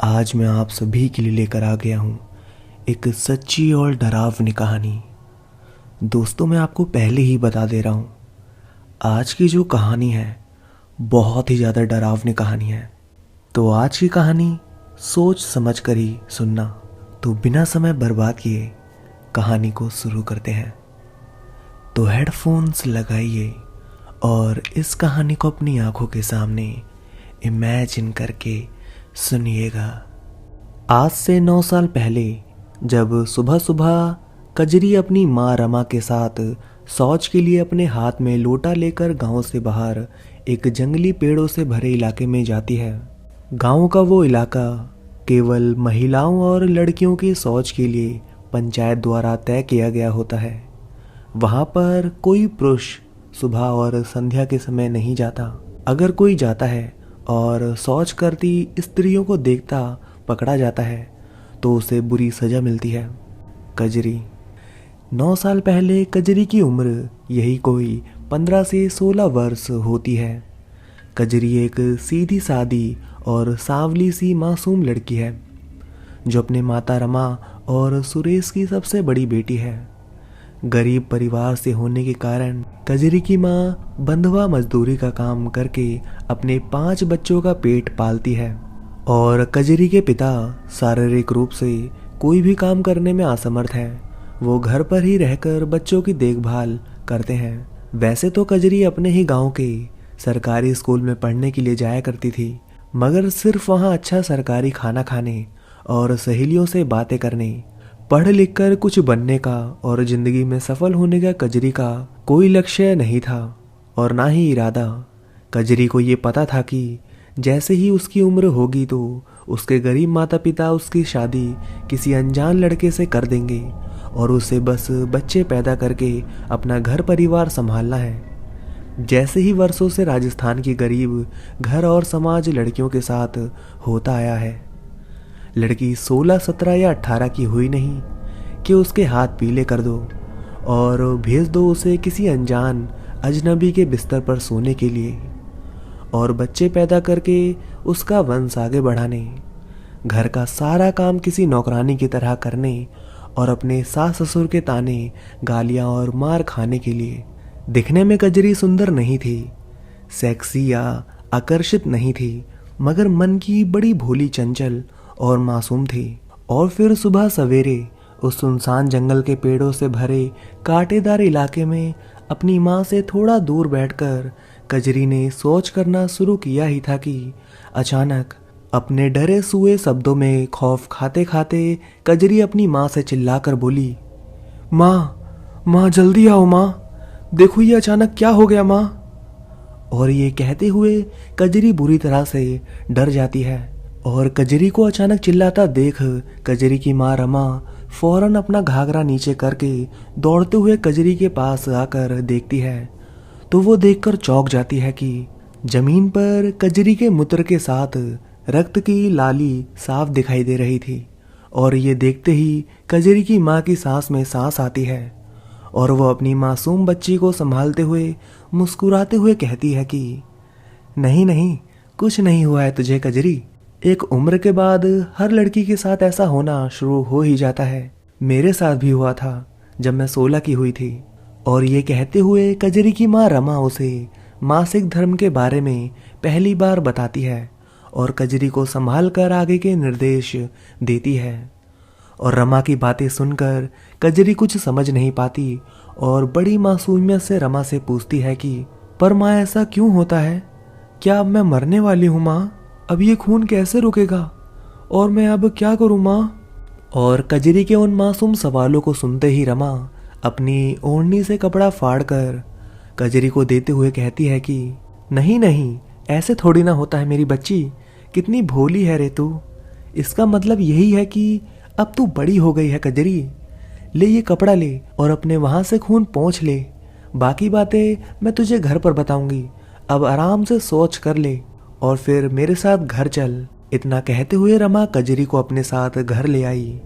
आज मैं आप सभी के लिए लेकर आ गया हूँ एक सच्ची और डरावनी कहानी। दोस्तों, मैं आपको पहले ही बता दे रहा हूँ, आज की जो कहानी है बहुत ही ज़्यादा डरावनी कहानी है। तो आज की कहानी सोच समझ कर ही सुनना। तो बिना समय बर्बाद किए कहानी को शुरू करते हैं। तो हेडफोन्स लगाइए और इस कहानी को अपनी आंखों के सामने इमेजिन करके सुनिएगा। आज से 9 साल पहले जब सुबह सुबह कजरी अपनी माँ रमा के साथ शौच के लिए अपने हाथ में लोटा लेकर गांव से बाहर एक जंगली पेड़ों से भरे इलाके में जाती है। गांव का वो इलाका केवल महिलाओं और लड़कियों के शौच के लिए पंचायत द्वारा तय किया गया होता है। वहाँ पर कोई पुरुष सुबह और संध्या के समय नहीं जाता। अगर कोई जाता है और शौच करती स्त्रियों को देखता पकड़ा जाता है तो उसे बुरी सजा मिलती है। कजरी 9 साल पहले कजरी की उम्र यही कोई 15 से 16 वर्ष होती है। कजरी एक सीधी सादी और सांवली सी मासूम लड़की है जो अपने माता रमा और सुरेश की सबसे बड़ी बेटी है। गरीब परिवार से होने के कारण कजरी की माँ बंधुआ मजदूरी का काम करके अपने 5 बच्चों का पेट पालती है और कजरी के पिता शारीरिक रूप से कोई भी काम करने में असमर्थ है। वो घर पर ही रहकर बच्चों की देखभाल करते हैं। वैसे तो कजरी अपने ही गांव के सरकारी स्कूल में पढ़ने के लिए जाया करती थी, मगर सिर्फ वहाँ अच्छा सरकारी खाना खाने और सहेलियों से बातें करने, पढ़ लिख कर कुछ बनने का और जिंदगी में सफल होने का कजरी का कोई लक्ष्य नहीं था और ना ही इरादा। कजरी को ये पता था कि जैसे ही उसकी उम्र होगी तो उसके गरीब माता पिता उसकी शादी किसी अनजान लड़के से कर देंगे और उसे बस बच्चे पैदा करके अपना घर परिवार संभालना है। जैसे ही वर्षों से राजस्थान की गरीब घर और समाज लड़कियों के साथ होता आया है। लड़की 16, 17 या 18 की हुई नहीं कि उसके हाथ पीले कर दो और भेज दो उसे किसी अनजान अजनबी के बिस्तर पर सोने के लिए और बच्चे पैदा करके उसका वंश आगे बढ़ाने, घर का सारा काम किसी नौकरानी की तरह करने और अपने सास ससुर के ताने, गालियां और मार खाने के लिए। दिखने में कजरी सुंदर नहीं थी, सेक्सी या आकर्षित नहीं थी, मगर मन की बड़ी भोली, चंचल और मासूम थी। और फिर सुबह सवेरे उस सुनसान जंगल के पेड़ों से भरे कांटेदार इलाके में अपनी माँ से थोड़ा दूर बैठकर कजरी ने सोच करना शुरू किया ही था कि अचानक अपने डरे सुए शब्दों में खौफ खाते खाते कजरी अपनी माँ से चिल्लाकर बोली, माँ जल्दी आओ माँ, देखो ये अचानक क्या हो गया माँ। और ये कहते हुए कजरी बुरी तरह से डर जाती है और कजरी को अचानक चिल्लाता देख कजरी की माँ रमा फौरन अपना घाघरा नीचे करके दौड़ते हुए कजरी के पास आकर देखती है तो वो देखकर चौंक जाती है कि जमीन पर कजरी के मूत्र के साथ रक्त की लाली साफ दिखाई दे रही थी। और ये देखते ही कजरी की माँ की सांस में सांस आती है और वो अपनी मासूम बच्ची को संभालते हुए मुस्कुराते हुए कहती है कि नहीं, कुछ नहीं हुआ है तुझे कजरी। एक उम्र के बाद हर लड़की के साथ ऐसा होना शुरू हो ही जाता है। मेरे साथ भी हुआ था जब मैं 16 की हुई थी। और ये कहते हुए कजरी की माँ रमा उसे मासिक धर्म के बारे में पहली बार बताती है और कजरी को संभाल कर आगे के निर्देश देती है। और रमा की बातें सुनकर कजरी कुछ समझ नहीं पाती और बड़ी मासूमियत से रमा से पूछती है कि पर माँ ऐसा क्यों होता है? क्या अब मैं मरने वाली हूँ माँ? अब ये खून कैसे रुकेगा और मैं अब क्या करूं माँ? और कजरी के उन मासूम सवालों को सुनते ही रमा अपनी ओढ़नी से कपड़ा फाड़कर कजरी को देते हुए कहती है कि नहीं, ऐसे थोड़ी ना होता है मेरी बच्ची, कितनी भोली है रे तू। इसका मतलब यही है कि अब तू बड़ी हो गई है कजरी। ले ये कपड़ा ले और अपने वहां से खून पोंछ ले, बाकी बातें मैं तुझे घर पर बताऊंगी। अब आराम से सोच कर ले और फिर मेरे साथ घर चल। इतना कहते हुए रमा कजरी को अपने साथ घर ले आई।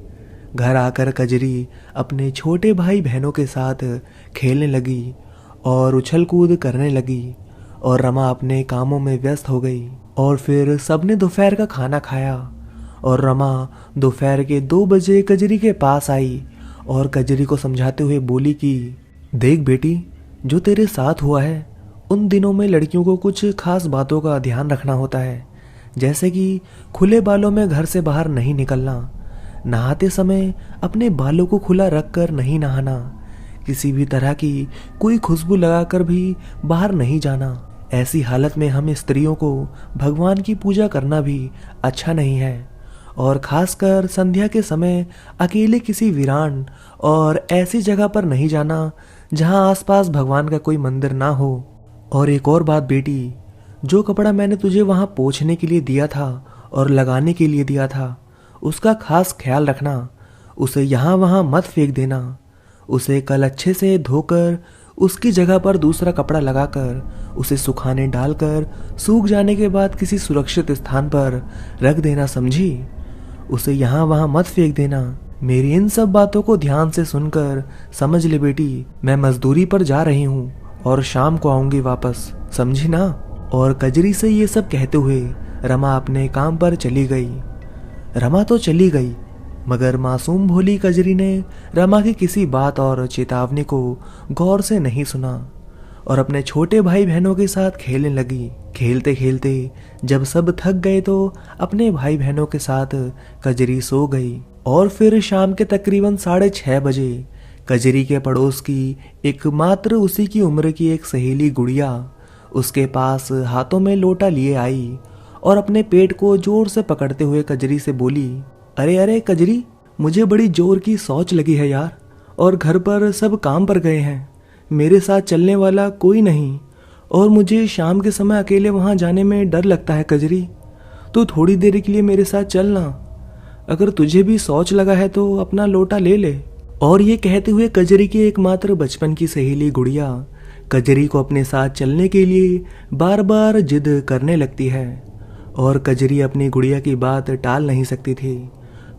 घर आकर कजरी अपने छोटे भाई बहनों के साथ खेलने लगी और उछल कूद करने लगी और रमा अपने कामों में व्यस्त हो गई। और फिर सबने दोपहर का खाना खाया और रमा दोपहर के 2 बजे कजरी के पास आई और कजरी को समझाते हुए बोली कि देख बेटी, जो तेरे साथ हुआ है उन दिनों में लड़कियों को कुछ खास बातों का ध्यान रखना होता है, जैसे कि खुले बालों में घर से बाहर नहीं निकलना, नहाते समय अपने बालों को खुला रख कर नहीं नहाना, किसी भी तरह की कोई खुशबू लगाकर भी बाहर नहीं जाना। ऐसी हालत में हम स्त्रियों को भगवान की पूजा करना भी अच्छा नहीं है, और खासकर संध्या के समय अकेले किसी वीरान और ऐसी जगह पर नहीं जाना जहां आसपास भगवान का कोई मंदिर ना हो। और एक और बात बेटी, जो कपड़ा मैंने तुझे वहां पोंछने के लिए दिया था और लगाने के लिए दिया था, उसका खास ख्याल रखना। उसे यहाँ वहाँ मत फेंक देना। उसे कल अच्छे से धोकर उसकी जगह पर दूसरा कपड़ा लगाकर उसे सुखाने डालकर सूख जाने के बाद किसी सुरक्षित स्थान पर रख देना, समझी? उसे यहाँ वहाँ मत फेंक देना। मेरी इन सब बातों को ध्यान से सुनकर समझ ले बेटी, मैं मजदूरी पर जा रही हूँ और शाम को आऊंगी वापस, समझी ना? और कजरी से ये सब कहते हुए रमा अपने काम पर चली गई। रमा तो चली गई, मगर मासूम भोली कजरी ने रमा की किसी बात और चेतावनी को गौर से नहीं सुना और अपने छोटे भाई बहनों के साथ खेलने लगी। खेलते खेलते जब सब थक गए तो अपने भाई बहनों के साथ कजरी सो गई। और फिर शाम के तकरीबन 6:30 बजे कजरी के पड़ोस की एकमात्र उसी की उम्र की एक सहेली गुड़िया उसके पास हाथों में लोटा लिए आई और अपने पेट को जोर से पकड़ते हुए कजरी से बोली, अरे अरे कजरी, मुझे बड़ी जोर की शौच लगी है यार, और घर पर सब काम पर गए हैं, मेरे साथ चलने वाला कोई नहीं और मुझे शाम के समय अकेले वहां जाने में डर लगता है। कजरी, तू थोड़ी देर के लिए मेरे साथ चलना, अगर तुझे भी शौच लगा है तो अपना लोटा ले ले। और ये कहते हुए कजरी की एकमात्र बचपन की सहेली गुड़िया कजरी को अपने साथ चलने के लिए बार बार जिद करने लगती है और कजरी अपनी गुड़िया की बात टाल नहीं सकती थी,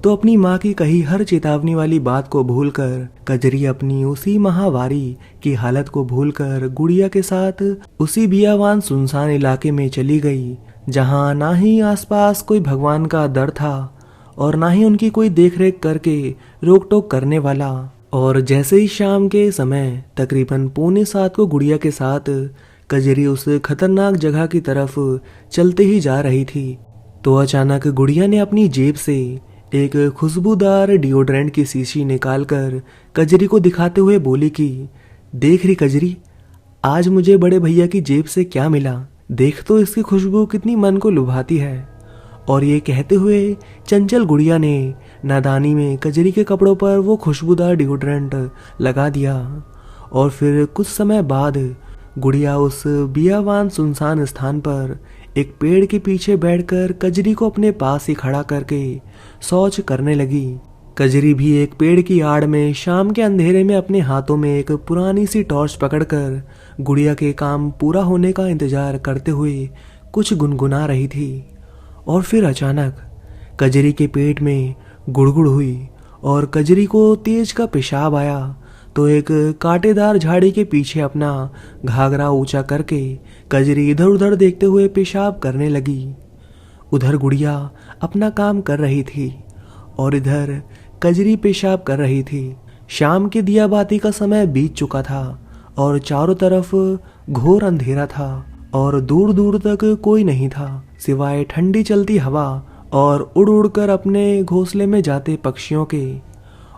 तो अपनी माँ की कही हर चेतावनी वाली बात को भूलकर कजरी अपनी उसी महावारी की हालत को भूलकर गुड़िया के साथ उसी बियावान सुनसान इलाके में चली गई, जहाँ ना ही आसपास कोई भगवान का दर था और ना ही उनकी कोई देखरेख करके रोक टोक करने वाला। और जैसे ही शाम के समय तकरीबन 6:45 को गुड़िया के साथ कजरी उस खतरनाक जगह की तरफ चलते ही जा रही थी, तो अचानक गुड़िया ने अपनी जेब से एक खुशबूदार डिओड्रेंट की शीशी निकालकर कजरी को दिखाते हुए बोली कि देख रही कजरी, आज मुझे बड़े भैया की जेब से क्या मिला, देख तो इसकी खुशबू कितनी मन को लुभाती है। और ये कहते हुए चंचल गुड़िया ने नादानी में कजरी के कपड़ों पर वो खुशबूदार डिओड्रेंट लगा दिया। और फिर कुछ समय बाद गुड़िया उस बियावान सुनसान स्थान पर एक पेड़ के पीछे बैठकर कजरी को अपने पास ही खड़ा करके शौच करने लगी। कजरी भी एक पेड़ की आड़ में शाम के अंधेरे में अपने हाथों में एक पुरानी सी टॉर्च पकड़कर गुड़िया के काम पूरा होने का इंतजार करते हुए कुछ गुनगुना रही थी। और फिर अचानक कजरी के पेट में गुड़गुड़ हुई और कजरी को तेज का पेशाब आया, तो एक कांटेदार झाड़ी के पीछे अपना घाघरा ऊंचा करके कजरी इधर उधर देखते हुए पेशाब करने लगी। उधर गुड़िया अपना काम कर रही थी और इधर कजरी पेशाब कर रही थी। शाम के दिया बाती का समय बीत चुका था और चारों तरफ घोर अंधेरा था और दूर दूर तक कोई नहीं था सिवाय ठंडी चलती हवा और उड़ उड़ कर अपने घोंसले में जाते पक्षियों के।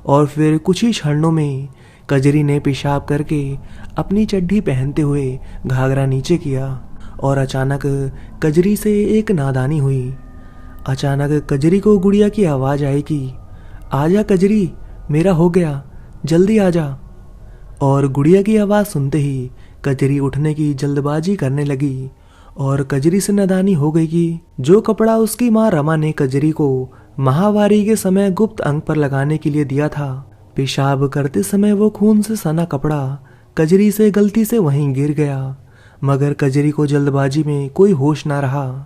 और फिर कुछ ही क्षणों में कजरी ने पेशाब करके अपनी चड्ढी पहनते हुए घाघरा नीचे किया और अचानक कजरी से एक नादानी हुई। अचानक कजरी को गुड़िया की आवाज़ आई कि आजा कजरी, मेरा हो गया, जल्दी आजा। और गुड़िया की आवाज़ सुनते ही कजरी उठने की जल्दबाजी करने लगी और कजरी से नादानी हो गई कि जो कपड़ा उसकी माँ रमा ने कजरी को महावारी के समय गुप्त अंग पर लगाने के लिए दिया था, पेशाब करते समय वो खून से सना कपड़ा कजरी से गलती से वहीं गिर गया। मगर कजरी को जल्दबाजी में कोई होश ना रहा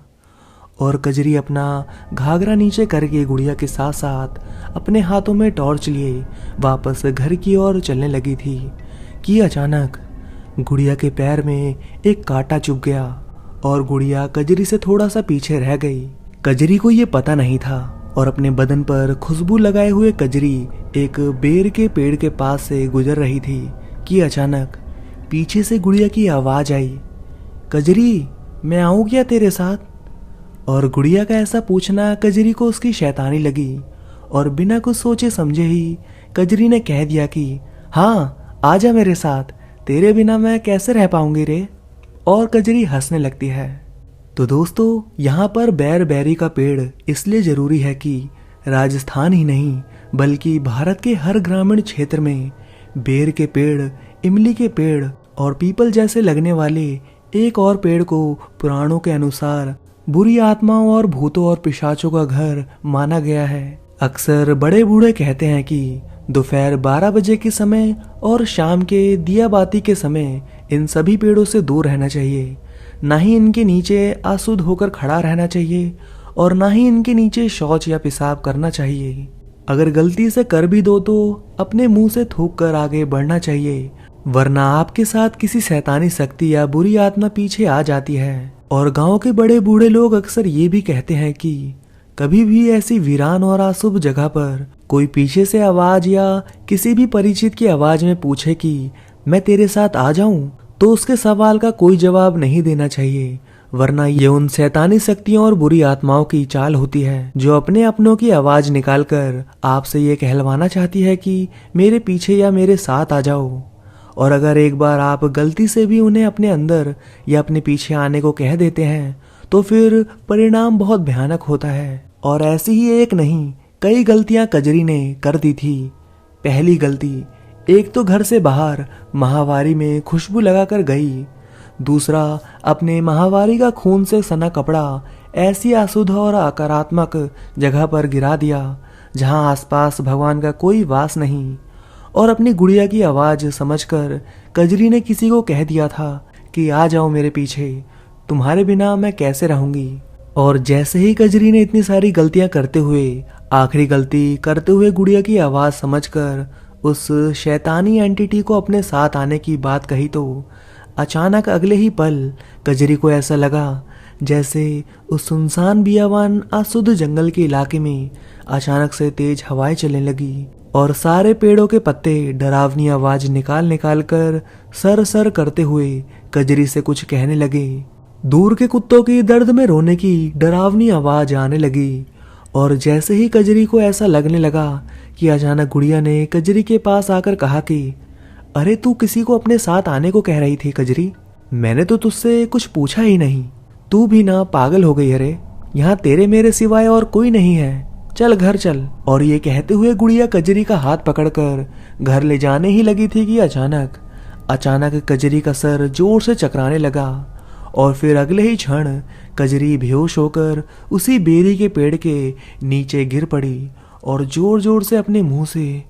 और कजरी अपना घाघरा नीचे करके गुड़िया के साथ साथ अपने हाथों में टॉर्च लिए वापस घर की ओर चलने लगी थी कि अचानक गुड़िया के पैर में एक कांटा चुभ गया और गुड़िया कजरी से थोड़ा सा पीछे रह गई। कजरी को ये पता नहीं था और अपने बदन पर खुशबू लगाए हुए कजरी एक बेर के पेड़ के पास से गुजर रही थी कि अचानक पीछे से गुड़िया की आवाज आई, कजरी मैं आऊं क्या तेरे साथ? और गुड़िया का ऐसा पूछना कजरी को उसकी शैतानी लगी और बिना कुछ सोचे समझे ही कजरी ने कह दिया कि हाँ आजा मेरे साथ, तेरे बिना मैं कैसे रह पाऊंगी रे। और कजरी हंसने लगती है। तो दोस्तों यहाँ पर बैरबेरी का पेड़ इसलिए जरूरी है कि राजस्थान ही नहीं बल्कि भारत के हर ग्रामीण क्षेत्र में बेर के पेड़, इमली के पेड़ और पीपल जैसे लगने वाले एक और पेड़ को पुराणों के अनुसार बुरी आत्माओं और भूतों और पिशाचों का घर माना गया है। अक्सर बड़े बूढ़े कहते हैं कि दोपहर 12 बजे के समय और शाम के दिया बाती के समय इन सभी पेड़ों से दूर रहना चाहिए, ना ही इनके नीचे आसुद होकर खड़ा रहना चाहिए और ना ही इनके नीचे शौच या पेशाब करना चाहिए। अगर गलती से कर भी दो तो अपने मुंह से थूक कर आगे बढ़ना चाहिए, वरना आपके साथ किसी शैतानी शक्ति या बुरी आत्मा पीछे आ जाती है। और गांव के बड़े बूढ़े लोग अक्सर ये भी कहते हैं कि कभी भी ऐसी वीरान और अशुभ जगह पर कोई पीछे से आवाज या किसी भी परिचित की आवाज में पूछे कि मैं तेरे साथ आ जाऊं, तो उसके सवाल का कोई जवाब नहीं देना चाहिए, वरना ये उन शैतानी शक्तियों और बुरी आत्माओं की चाल होती है जो अपने अपनों की आवाज निकालकर आपसे ये कहलवाना चाहती है कि मेरे पीछे या मेरे साथ आ जाओ। और अगर एक बार आप गलती से भी उन्हें अपने अंदर या अपने पीछे आने को कह देते हैं तो फिर परिणाम बहुत भयानक होता है। और ऐसी ही एक नहीं कई गलतियां कजरी ने कर दी थी। पहली गलती, एक तो घर से बाहर माहवारी में खुशबू लगाकर गई। दूसरा, अपने माहवारी का खून से सना कपड़ा ऐसी अशुद्ध और अकारात्मक जगह पर गिरा दिया जहां आसपास भगवान का कोई वास नहीं। और अपनी गुड़िया की आवाज समझकर कजरी ने किसी को कह दिया था कि आ जाओ मेरे पीछे, तुम्हारे बिना मैं कैसे रहूंगी। और जैसे ही कजरी ने इतनी सारी गलतियां करते हुए आखिरी गलती करते हुए गुड़िया की आवाज समझकर उस शैतानी एंटिटी को अपने साथ आने की बात कही तो अचानक अगले ही पल कजरी को ऐसा लगा जैसे उस सुनसान बियावान अशुद्ध जंगल के इलाके में अचानक से तेज हवाएं चलने लगी और सारे पेड़ों के पत्ते डरावनी आवाज निकाल निकाल कर सर सर करते हुए कजरी से कुछ कहने लगे। दूर के कुत्तों की दर्द में रोने की डरावनी आवाज आने लगी। और जैसे ही कजरी को ऐसा लगने लगा कि अचानक गुड़िया ने कजरी के पास आकर कहा कि अरे तू किसी को अपने साथ आने को कह रही थी कजरी, मैंने तो तुझसे कुछ पूछा ही नहीं, तू भी ना पागल हो गई। अरे यहाँ तेरे मेरे सिवाय और कोई नहीं है, चल घर चल। और ये कहते हुए गुड़िया कजरी का हाथ पकड़कर घर ले जाने ही लगी थी कि अचानक कजरी का सर जोर से चकराने लगा और फिर अगले ही क्षण कजरी बेहोश होकर उसी बेरी के पेड़ के नीचे गिर पड़ी और जोर जोर से अपने मुंह से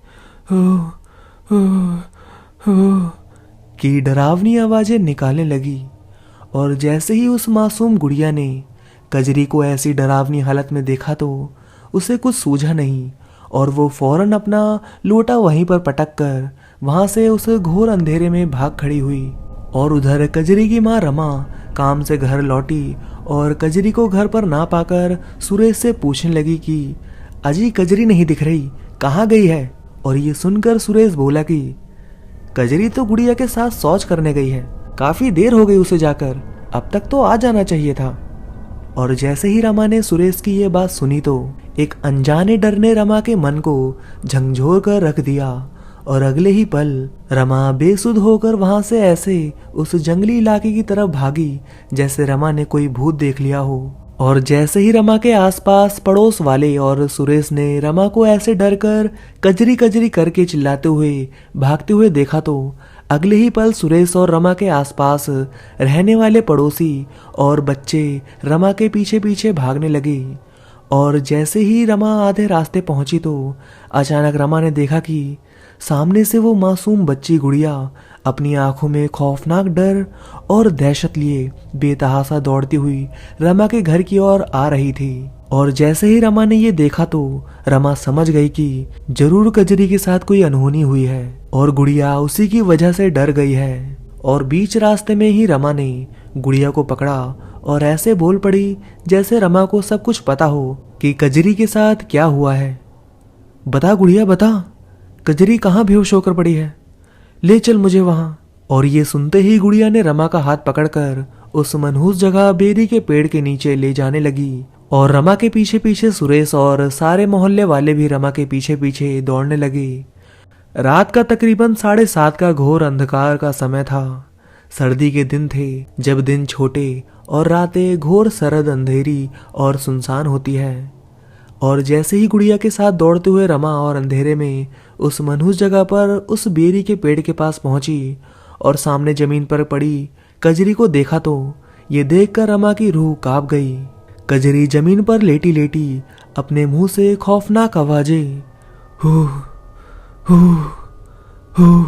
की डरावनी आवाजें निकालने लगी। और जैसे ही उस मासूम गुड़िया ने कजरी को ऐसी डरावनी हालत में देखा तो उसे कुछ सूझा नहीं और वो फौरन अपना लोटा वहीं पर पटक कर वहां से उस घोर अंधेरे में भाग खड़ी हुई। और उधर कजरी की माँ रमा काम से घर लौटी और कजरी को घर पर ना पाकर सुरेश से पूछने लगी कि अजी कजरी नहीं दिख रही, कहाँ गई है। और ये सुनकर सुरेश बोला कि कजरी तो गुड़िया के साथ शौच करने गई है, काफी देर हो गई उसे जाकर, अब तक तो आ जाना चाहिए था। और जैसे ही रमा ने सुरेश की ये बात सुनी तो एक अनजाने डर ने रमा के मन को झंझोर कर रख दिया और अगले ही पल रमा बेसुध होकर वहां से ऐसे उस जंगली इलाके की तरफ भागी जैसे रमा ने कोई भूत देख लिया हो। और जैसे ही रमा के आसपास पड़ोस वाले और सुरेश ने रमा को ऐसे डर कर कजरी कजरी करके चिल्लाते हुए भागते हुए देखा तो अगले ही पल सुरेश और रमा के आसपास रहने वाले पड़ोसी और बच्चे रमा के पीछे पीछे भागने लगे। और जैसे ही रमा आधे रास्ते पहुंची तो अचानक रमा ने देखा कि सामने से वो मासूम बच्ची गुड़िया अपनी आंखों में खौफनाक डर और दहशत लिए बेतहासा दौड़ती हुई रमा के घर की ओर आ रही थी। और जैसे ही रमा ने ये देखा तो रमा समझ गई कि जरूर कजरी के साथ कोई अनहोनी हुई है और गुड़िया उसी की वजह से डर गई है। और बीच रास्ते में ही रमा ने गुड़िया को पकड़ा और ऐसे बोल पड़ी जैसे रमा को सब कुछ पता हो कि कजरी के साथ क्या हुआ है। बता गुड़िया बता, कजरी कहाँ बेहोश होकर पड़ी है, ले चल मुझे वहां। और ये सुनते ही गुड़िया ने रमा का हाथ पकड़कर उस मनहूस जगह बेरी के पेड़ के नीचे ले जाने लगी। और रमा के पीछे पीछे सुरेश और सारे मोहल्ले वाले भी रमा के पीछे पीछे दौड़ने लगे। रात का तकरीबन 7:30 का घोर अंधकार का समय था। सर्दी के दिन थे, जब दिन छोटे और रातें घोर सरद अंधेरी और सुनसान होती है। और जैसे ही गुड़िया के साथ दौड़ते हुए रमा और अंधेरे में उस मनहूस जगह पर उस बेरी के पेड़ के पास पहुंची और सामने जमीन पर पड़ी कजरी को देखा तो ये देखकर रमा की रूह कांप गई। कजरी जमीन पर लेटी लेटी अपने मुंह से खौफनाक आवाजें हू हू हू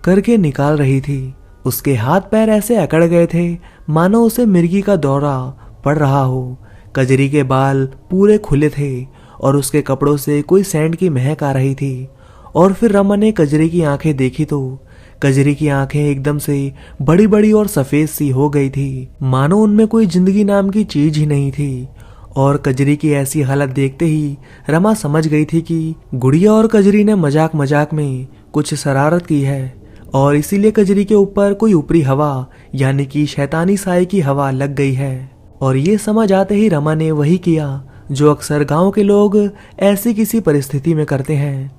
करके निकाल रही थी। उसके हाथ पैर ऐसे अकड़ गए थे मानो उसे मिर्गी का दौरा पड़ रहा हो। कजरी के बाल पूरे खुले थे और उसके कपड़ों से कोई सैंड की महक आ रही थी। और फिर रमा ने कजरी की आंखें देखी तो कजरी की आंखें एकदम से बड़ी बड़ी और सफेद सी हो गई थी, मानो उनमें कोई जिंदगी नाम की चीज ही नहीं थी। और कजरी की ऐसी हालत देखते ही रमा समझ गई थी कि गुड़िया और कजरी ने मजाक मजाक में कुछ शरारत की है और इसीलिए कजरी के ऊपर कोई ऊपरी हवा यानी कि शैतानी साए की हवा लग गई है। और ये समझ आते ही रमा ने वही किया जो अक्सर गांव के लोग ऐसी किसी परिस्थिति में करते हैं।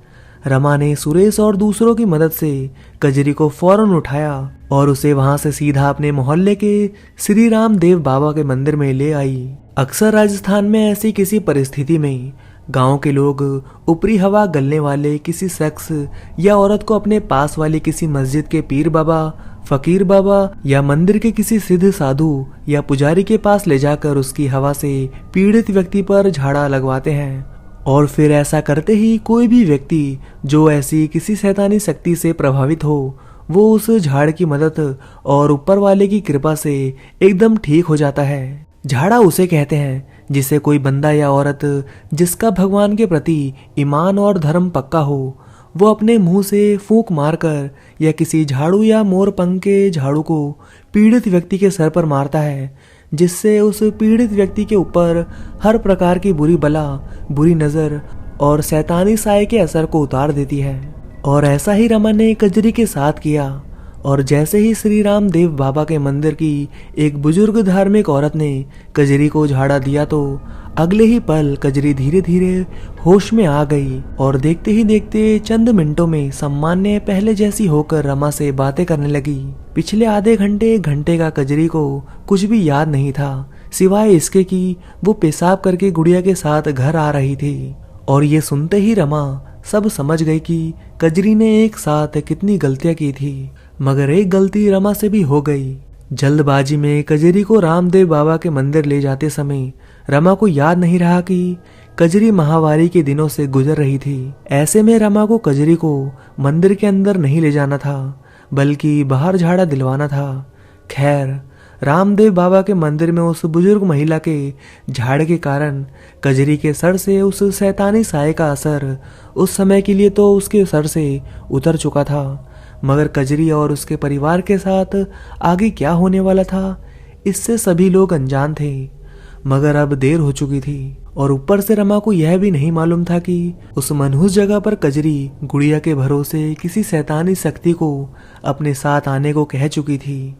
रमा ने सुरेश और दूसरों की मदद से कजरी को फौरन उठाया और उसे वहां से सीधा अपने मोहल्ले के श्री राम देव बाबा के मंदिर में ले आई। अक्सर राजस्थान में ऐसी किसी परिस्थिति में गांव के लोग ऊपरी हवा गलने वाले किसी शख्स या औरत को अपने पास वाली किसी मस्जिद के पीर बाबा, फकीर बाबा या मंदिर के किसी सिद्ध साधु या पुजारी के पास ले जाकर उसकी हवा से पीड़ित व्यक्ति पर झाड़ा लगवाते हैं। और फिर ऐसा करते ही कोई भी व्यक्ति जो ऐसी किसी शैतानी शक्ति से प्रभावित हो वो उस झाड़ की मदद और ऊपर वाले की कृपा से एकदम ठीक हो जाता है। झाड़ा उसे कहते हैं जिसे कोई बंदा या औरत जिसका भगवान के प्रति ईमान और धर्म पक्का हो वो अपने मुंह से फूंक मारकर या किसी झाड़ू या मोर पंख के झाड़ू को पीड़ित व्यक्ति के सर पर मारता है, जिससे उस पीड़ित व्यक्ति के ऊपर हर प्रकार की बुरी बला, बुरी नजर और शैतानी साए के असर को उतार देती है। और ऐसा ही रमा ने कजरी के साथ किया। और जैसे ही श्री राम देव बाबा के मंदिर की एक बुजुर्ग धार्मिक औरत ने कजरी को झाड़ा दिया तो अगले ही पल कजरी धीरे धीरे होश में आ गई और देखते ही देखते चंद मिनटों में सामान्य पहले जैसी होकर रमा से बातें करने लगी। पिछले आधे घंटे का कजरी को कुछ भी याद नहीं था सिवाय इसके कि वो पेशाब करके गुड़िया के साथ घर आ रही थी। और ये सुनते ही रमा सब समझ गई कि कजरी ने एक साथ कितनी गलतियां की थी, मगर एक गलती रमा से भी हो गई। जल्दबाजी में कजरी को रामदेव बाबा के मंदिर ले जाते समय रमा को याद नहीं रहा कि कजरी महावारी के दिनों से गुजर रही थी। ऐसे में रमा को कजरी को मंदिर के अंदर नहीं ले जाना था बल्कि बाहर झाड़ा दिलवाना था। खैर, रामदेव बाबा के मंदिर में उस बुजुर्ग महिला के झाड़ के कारण कजरी के सर से उस शैतानी साए का असर उस समय के लिए तो उसके सर से उतर चुका था, मगर कजरी और उसके परिवार के साथ आगे क्या होने वाला था इससे सभी लोग अनजान थे। मगर अब देर हो चुकी थी और ऊपर से रमा को यह भी नहीं मालूम था कि उस मनहूस जगह पर कजरी गुड़िया के भरोसे किसी शैतानी शक्ति को अपने साथ आने को कह चुकी थी।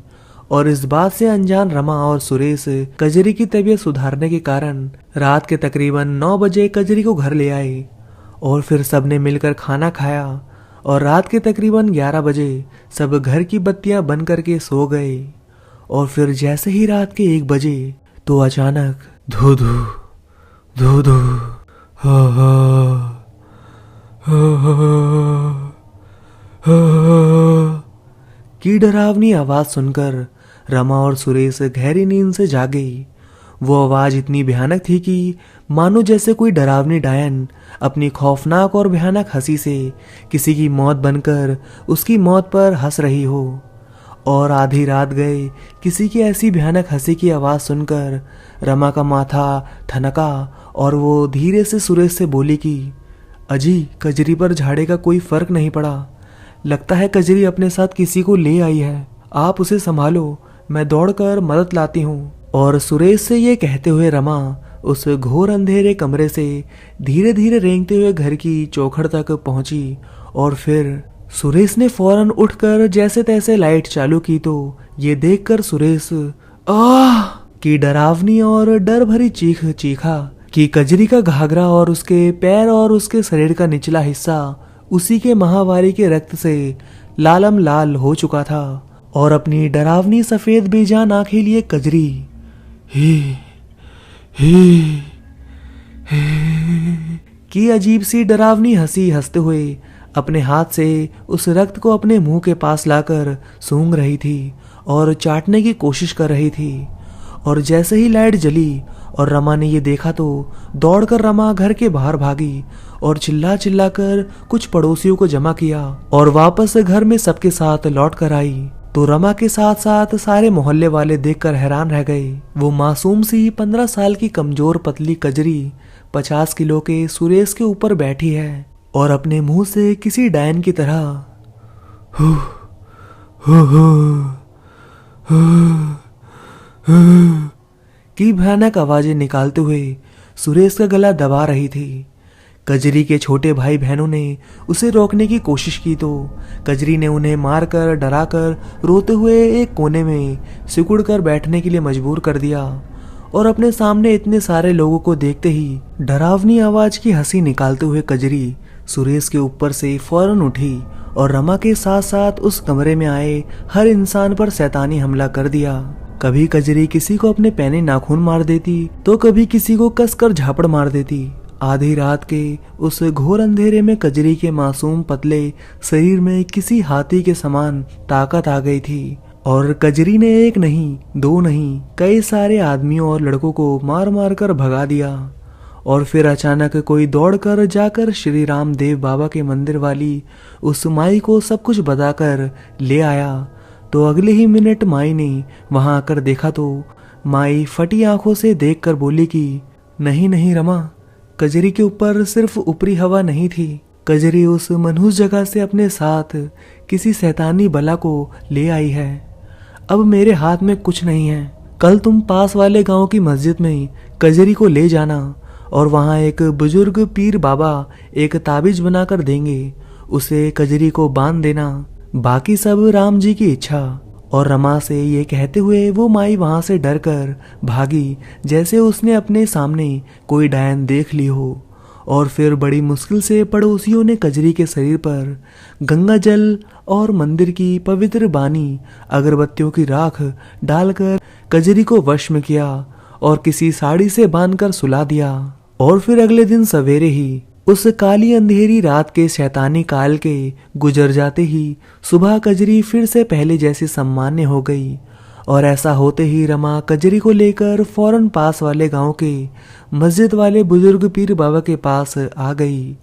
और इस बात से अनजान रमा और सुरेश कजरी की तबीयत सुधारने के कारण रात के तकरीबन 9 बजे कजरी को घर ले आए और फिर सबने मिलकर खाना खाया। और रात के तकरीबन 11 बजे सब घर की बत्तियां बंद करके सो गए। और फिर जैसे ही रात के 1 बजे तो अचानक धू धू धू धू हा हा हा हा की डरावनी आवाज सुनकर रमा और सुरेश गहरी नींद से जागे। वो आवाज इतनी भयानक थी कि मानो जैसे कोई डरावनी डायन अपनी खौफनाक और भयानक हंसी से किसी की मौत बनकर उसकी मौत पर हंस रही हो। और आधी रात गए किसी की ऐसी भयानक हंसी की आवाज सुनकर रमा का माथा ठनका और वो धीरे से सुरेश से बोली कि अजी, कजरी पर झाड़े का कोई फर्क नहीं पड़ा, लगता है कजरी अपने साथ किसी को ले आई है, आप उसे संभालो, मैं दौड़कर मदद लाती हूँ। और सुरेश से ये कहते हुए रमा उस घोर अंधेरे कमरे से धीरे धीरे रेंगते हुए घर की चौखट तक पहुंची। और फिर सुरेश ने फौरन उठकर जैसे तैसे लाइट चालू की तो ये देखकर सुरेश आह की डरावनी और डर भरी चीख चीखा कि कजरी का घाघरा और उसके पैर और उसके शरीर का निचला हिस्सा उसी के महावारी के रक्त से लालम लाल हो चुका था। और अपनी डरावनी सफेद बेजान आंखें लिए कजरी ही की अजीब सी डरावनी हंसी हंसते हुए अपने हाथ से उस रक्त को अपने मुंह के पास लाकर सूंघ रही थी और चाटने की कोशिश कर रही थी। और जैसे ही लाइट जली और रमा ने ये देखा तो दौड़कर रमा घर के बाहर भागी और चिल्ला चिल्ला कर कुछ पड़ोसियों को जमा किया और वापस घर में सबके साथ लौट कर आई। तो रमा के साथ साथ सारे मोहल्ले वाले देखकर हैरान रह गए। वो मासूम सी 15 साल की कमजोर पतली कजरी 50 किलो के सुरेश के ऊपर बैठी है और अपने मुंह से किसी डायन की तरह हु हु हु की भयानक आवाजें निकालते हुए सुरेश का गला दबा रही थी। कजरी के छोटे भाई बहनों ने उसे रोकने की कोशिश की तो कजरी ने उन्हें मारकर डराकर रोते हुए एक कोने में सिकुड़ कर बैठने के लिए मजबूर कर दिया। और अपने सामने इतने सारे लोगों को देखते ही डरावनी आवाज की हंसी निकालते हुए कजरी सुरेश के ऊपर से फौरन उठी और रमा के साथ साथ उस कमरे में आए हर इंसान पर शैतानी हमला कर दिया। कभी कजरी किसी को अपने पैने नाखून मार देती तो कभी किसी को कसकर झापड़ मार देती। आधी रात के उस घोर अंधेरे में कजरी के मासूम पतले शरीर में किसी हाथी के समान ताकत आ गई थी और कजरी ने एक नहीं दो नहीं कई सारे आदमियों और लड़कों को मार मार कर भगा दिया। और फिर अचानक कोई दौड़कर जाकर श्री राम देव बाबा के मंदिर वाली उस माई को सब कुछ बताकर ले आया। तो अगले ही मिनट माई ने वहां आकर देखा तो माई फटी आंखों से देखकर बोली कि नहीं नहीं रमा, कजरी के ऊपर सिर्फ ऊपरी हवा नहीं थी, कजरी उस मनहूस जगह से अपने साथ किसी शैतानी बला को ले आई है। अब मेरे हाथ में कुछ नहीं है। कल तुम पास वाले गांव की मस्जिद में कजरी को ले जाना और वहां एक बुजुर्ग पीर बाबा एक ताबीज बनाकर देंगे, उसे कजरी को बांध देना, बाकी सब राम जी की इच्छा। और रमा से ये कहते हुए वो माई वहां से डर कर भागी जैसे उसने अपने सामने कोई डायन देख ली हो। और फिर बड़ी मुश्किल से पड़ोसियों ने कजरी के शरीर पर गंगा जल और मंदिर की पवित्र बानी अगरबत्तियों की राख डालकर कजरी को वश में किया और किसी साड़ी से बांधकर सुला दिया। और फिर अगले दिन सवेरे ही उस काली अंधेरी रात के शैतानी काल के गुजर जाते ही सुबह कजरी फिर से पहले जैसी सामान्य हो गई। और ऐसा होते ही रमा कजरी को लेकर फौरन पास वाले गांव के मस्जिद वाले बुजुर्ग पीर बाबा के पास आ गई।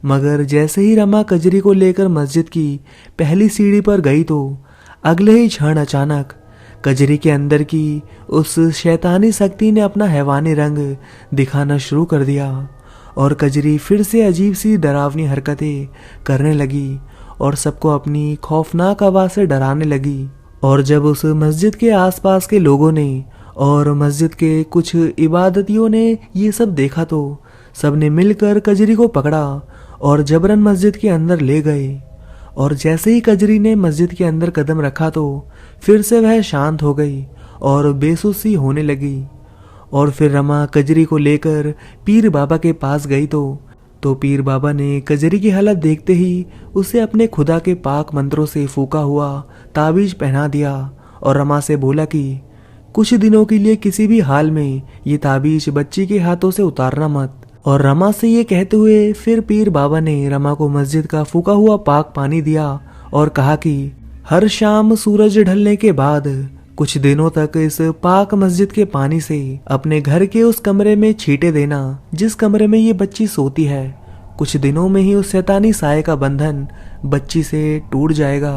मगर जैसे ही रमा कजरी को लेकर मस्जिद की पहली सीढ़ी पर गई तो अगले ही क्षण अचानक कजरी के अंदर की उस शैतानी शक्ति ने अपना हैवानी रंग दिखाना शुरू कर दिया और कजरी फिर से अजीब सी डरावनी हरकतें करने लगी और सबको अपनी खौफनाक आवाज से डराने लगी। और जब उस मस्जिद के आसपास के लोगों ने और मस्जिद के कुछ इबादतियों ने ये सब देखा तो सबने मिलकर कजरी को पकड़ा और जबरन मस्जिद के अंदर ले गए। और जैसे ही कजरी ने मस्जिद के अंदर कदम रखा तो फिर से वह शांत हो गई और बेसुसी होने लगी। और फिर रमा कजरी को लेकर पीर बाबा के पास गई तो पीर बाबा ने कजरी की हालत देखते ही उसे अपने खुदा के पाक मंत्रों से फूका हुआ ताबीज पहना दिया और रमा से बोला कि कुछ दिनों के लिए किसी भी हाल में ये ताबीज बच्ची के हाथों से उतारना मत। और रमा से ये कहते हुए फिर पीर बाबा ने रमा को मस्जिद का फूका हुआ पाक पानी दिया और कहा कि हर शाम सूरज ढलने के बाद कुछ दिनों तक इस पाक मस्जिद के पानी से अपने घर के उस कमरे में छींटे देना जिस कमरे में ये बच्ची सोती है। कुछ दिनों में ही उस शैतानी साये का बंधन बच्ची से टूट जाएगा।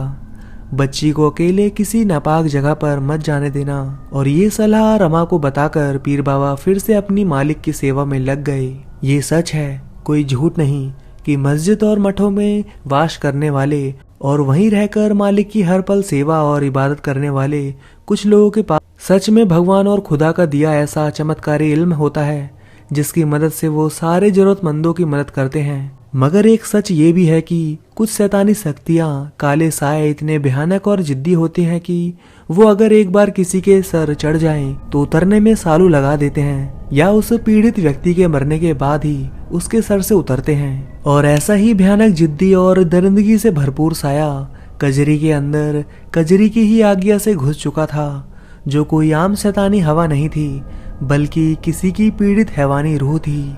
बच्ची को अकेले किसी नापाक जगह पर मत जाने देना। और ये सलाह रमा को बताकर पीर बाबा फिर से अपनी मालिक की सेवा में लग गए। ये सच है, कोई झूठ नहीं, कि मस्जिद और मठों में वास करने वाले और वहीं रहकर मालिक की हर पल सेवा और इबादत करने वाले कुछ लोगों के पास सच में भगवान और खुदा का दिया ऐसा चमत्कारी इल्म होता है जिसकी मदद से वो सारे जरूरतमंदों की मदद करते हैं। मगर एक सच ये भी है कि कुछ शैतानी शक्तियां, काले साए इतने भयानक और जिद्दी होते हैं कि वो अगर एक बार किसी के सर चढ़ जाएं तो उतरने में सालों लगा देते हैं, या उस पीड़ित व्यक्ति के मरने के बाद ही उसके सर से उतरते हैं। और ऐसा ही भयानक, जिद्दी और दरिंदगी से भरपूर साया कजरी के अंदर कजरी की ही आज्ञा से घुस चुका था, जो कोई आम शैतानी हवा नहीं थी बल्कि किसी की पीड़ित हैवानी रूह थी।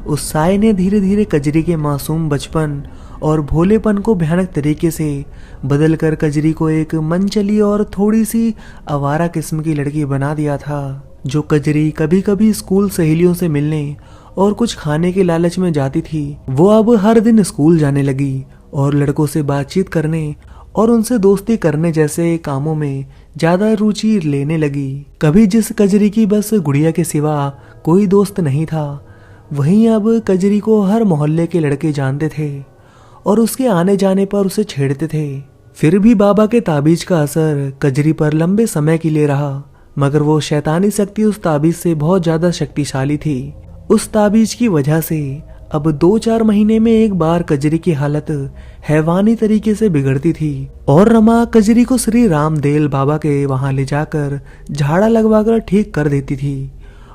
उस साए ने धीरे धीरे कजरी के मासूम बचपन और भोलेपन को भयानक तरीके से बदल कर कजरी को एक मनचली और थोड़ी सी आवारा किस्म की लड़की बना दिया था, जो कजरी कभी कभी स्कूल सहेलियों से मिलने और कुछ खाने के लालच में जाती थी। वो अब हर दिन स्कूल जाने लगी और लड़कों से बातचीत करने और उनसे दोस्ती करने जैसे कामों में ज्यादा रुचि लेने लगी। कभी जिस कजरी की बस गुड़िया के सिवा कोई दोस्त नहीं था, वहीं अब कजरी को हर मोहल्ले के लड़के जानते थे और उसके आने जाने पर उसे छेड़ते थे। फिर भी बाबा के ताबीज का असर कजरी पर लंबे समय के लिए रहा, मगर वो शैतानी शक्ति उस ताबीज से बहुत ज्यादा शक्तिशाली थी। उस ताबीज की वजह से अब 2-4 महीने में एक बार कजरी की हालत हैवानी तरीके से बिगड़ती थी और रमा कजरी को श्री रामदेल बाबा के वहां ले जाकर झाड़ा लगवाकर ठीक कर देती थी।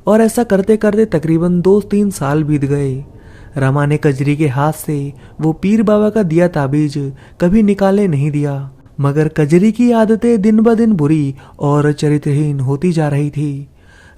और ऐसा करते करते तकरीबन 2-3 साल बीत गए। रमा ने कजरी के हाथ से वो पीर बाबा का दिया ताबीज कभी निकाले नहीं दिया, मगर कजरी की आदतें दिन ब दिन बुरी और चरित्रहीन होती जा रही थी।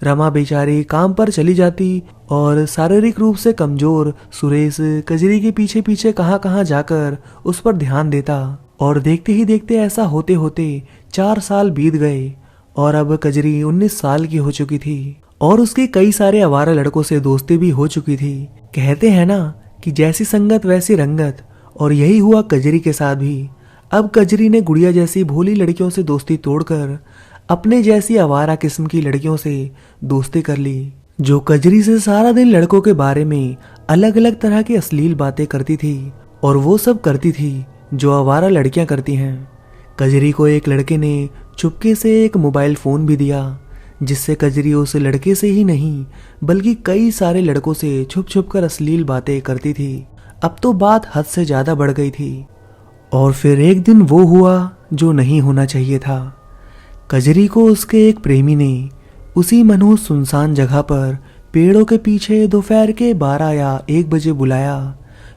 रमा बेचारी काम पर चली जाती और शारीरिक रूप से कमजोर सुरेश कजरी के पीछे पीछे कहां जाकर उस पर ध्यान देता। और देखते ही देखते ऐसा होते होते 4 साल बीत गए और अब कजरी 19 साल की हो चुकी थी और उसके कई सारे आवारा लड़कों से दोस्ती भी हो चुकी थी। कहते हैं ना कि जैसी संगत वैसी रंगत, और यही हुआ कजरी के साथ भी। अब कजरी ने गुड़िया जैसी भोली लड़कियों से दोस्ती तोड़कर अपने जैसी आवारा किस्म की लड़कियों से दोस्ती कर ली, जो कजरी से सारा दिन लड़कों के बारे में अलग अलग तरह की अश्लील बातें करती थी और वो सब करती थी जो आवारा लड़कियां करती हैं। कजरी को एक लड़के ने चुपके से एक मोबाइल फोन भी दिया, जिससे कजरी उस लड़के से ही नहीं बल्कि कई सारे लड़कों से छुप छुप कर अश्लील बातें करती थी। अब तो बात हद से ज्यादा बढ़ गई थी। और फिर एक दिन वो हुआ जो नहीं होना चाहिए था। कजरी को उसके एक प्रेमी ने उसी मनहूस सुनसान जगह पर पेड़ों के पीछे दोपहर के 12 या 1 बजे बुलाया,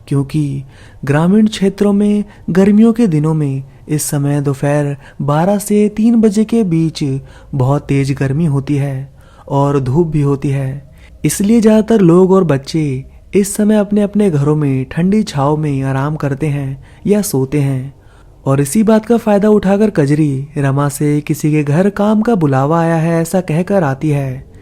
क्योंकि ग्रामीण क्षेत्रों में गर्मियों के दिनों में इस समय दोपहर 12 से 3 बजे के बीच बहुत तेज गर्मी होती है और धूप भी होती है। इसलिए ज्यादातर लोग और बच्चे इस समय अपने अपने घरों में ठंडी छांव में आराम करते हैं या सोते हैं। और इसी बात का फायदा उठाकर कजरी रमा से किसी के घर काम का बुलावा आया है ऐसा कहकर आती है।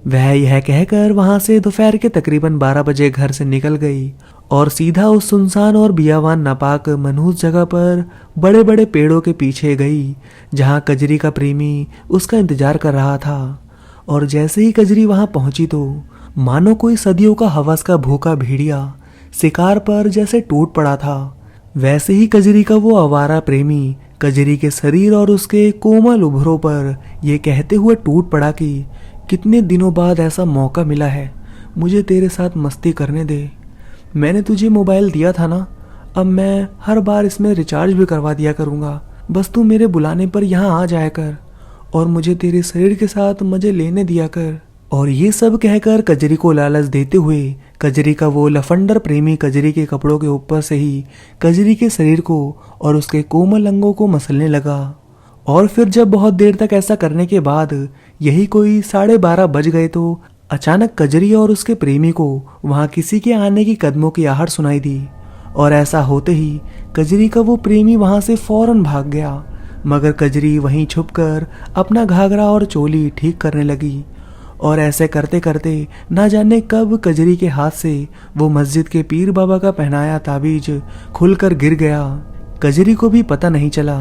वह यह कहकर वहां से दोपहर के तकरीबन 12 बजे घर से निकल गई और सीधा उस सुनसान और बियावान नापाक मनहूस जगह पर बड़े बड़े पेड़ों के पीछे गई, जहां कजरी का प्रेमी उसका इंतजार कर रहा था। और जैसे ही कजरी वहां पहुंची तो मानो कोई सदियों का हवस का भूखा भेड़िया शिकार पर जैसे टूट पड़ा था, वैसे ही कजरी का वो आवारा प्रेमी कजरी के शरीर और उसके कोमल उभरों पर ये कहते हुए टूट पड़ा कि कितने दिनों बाद ऐसा मौका मिला है, मुझे तेरे साथ मस्ती करने दे। मैंने तुझे मोबाइल दिया था ना, अब मैं हर बार इसमें रिचार्ज भी करवा दिया करूँगा, बस तू मेरे बुलाने पर यहाँ आ जाया कर और मुझे तेरे शरीर के साथ मजे लेने दिया कर। और ये सब कहकर कजरी को लालच देते हुए कजरी का वो लफंडर प्रेमी कजरी के कपड़ों के ऊपर से ही कजरी के शरीर को और उसके कोमल अंगों को मसलने लगा। और फिर जब बहुत देर तक ऐसा करने के बाद यही कोई 12:30 बज गए तो अचानक कजरी और उसके प्रेमी को वहां किसी के आने की कदमों की आहट सुनाई दी। और ऐसा होते ही कजरी का वो प्रेमी वहां से फौरन भाग गया, मगर कजरी वहीं छुपकर अपना घाघरा और चोली ठीक करने लगी। और ऐसे करते करते ना जाने कब कजरी के हाथ से वो मस्जिद के पीर बाबा का पहनाया ताबीज खुलकर गिर गया। कजरी को भी पता नहीं चला।